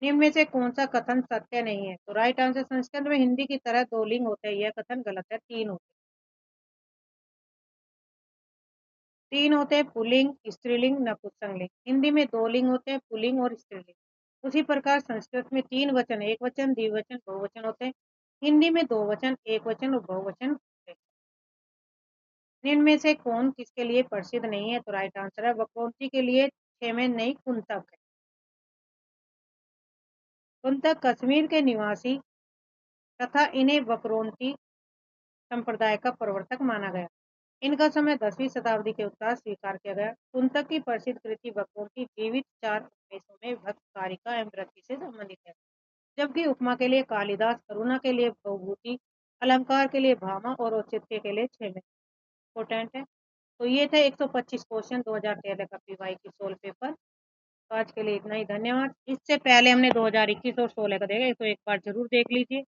निम्न में से कौन सा कथन सत्य नहीं है? तो राइट आंसर संस्कृत में हिंदी की तरह दो लिंग होते हैं, यह कथन गलत है, तीन होते हैं। तीन होते हैं, पुल्लिंग, स्त्रीलिंग, नपुंसकलिंग। हिंदी में दो लिंग होते हैं, पुल्लिंग और स्त्रीलिंग। उसी प्रकार संस्कृत में तीन वचन, एक वचन, द्विवचन, बहुवचन होते हैं। हिंदी में दो वचन, एक वचन और बहुवचन होते हैं। निम्न में से कौन किसके लिए प्रसिद्ध नहीं है? तो राइट आंसर है वक्रोक्ति के लिए छह में नहीं, कुंतक है। कुंतक कश्मीर के निवासी तथा इन्हें वक्रोक्ति संप्रदाय का प्रवर्तक माना गया। इनका समय 10वीं शताब्दी के उत्तर स्वीकार किया गया। कुंतक की प्रसिद्ध कृति वक्रोक्ति जीवित चार उपदेशों में भक्त कारिका एवं वृत्ति से संबंधित है। जबकि उपमा के लिए कालिदास, करुणा के लिए भवभूति, अलंकार के लिए भामा और औचित्य के लिए छेमे इंपोर्टेंट है। तो ये थे 125 क्वेश्चन 2013 का पीवाई की सोल पेपर। तो आज के लिए इतना ही, धन्यवाद। इससे पहले हमने 2021 और 16 का देखा, तो एक बार जरूर देख लीजिए।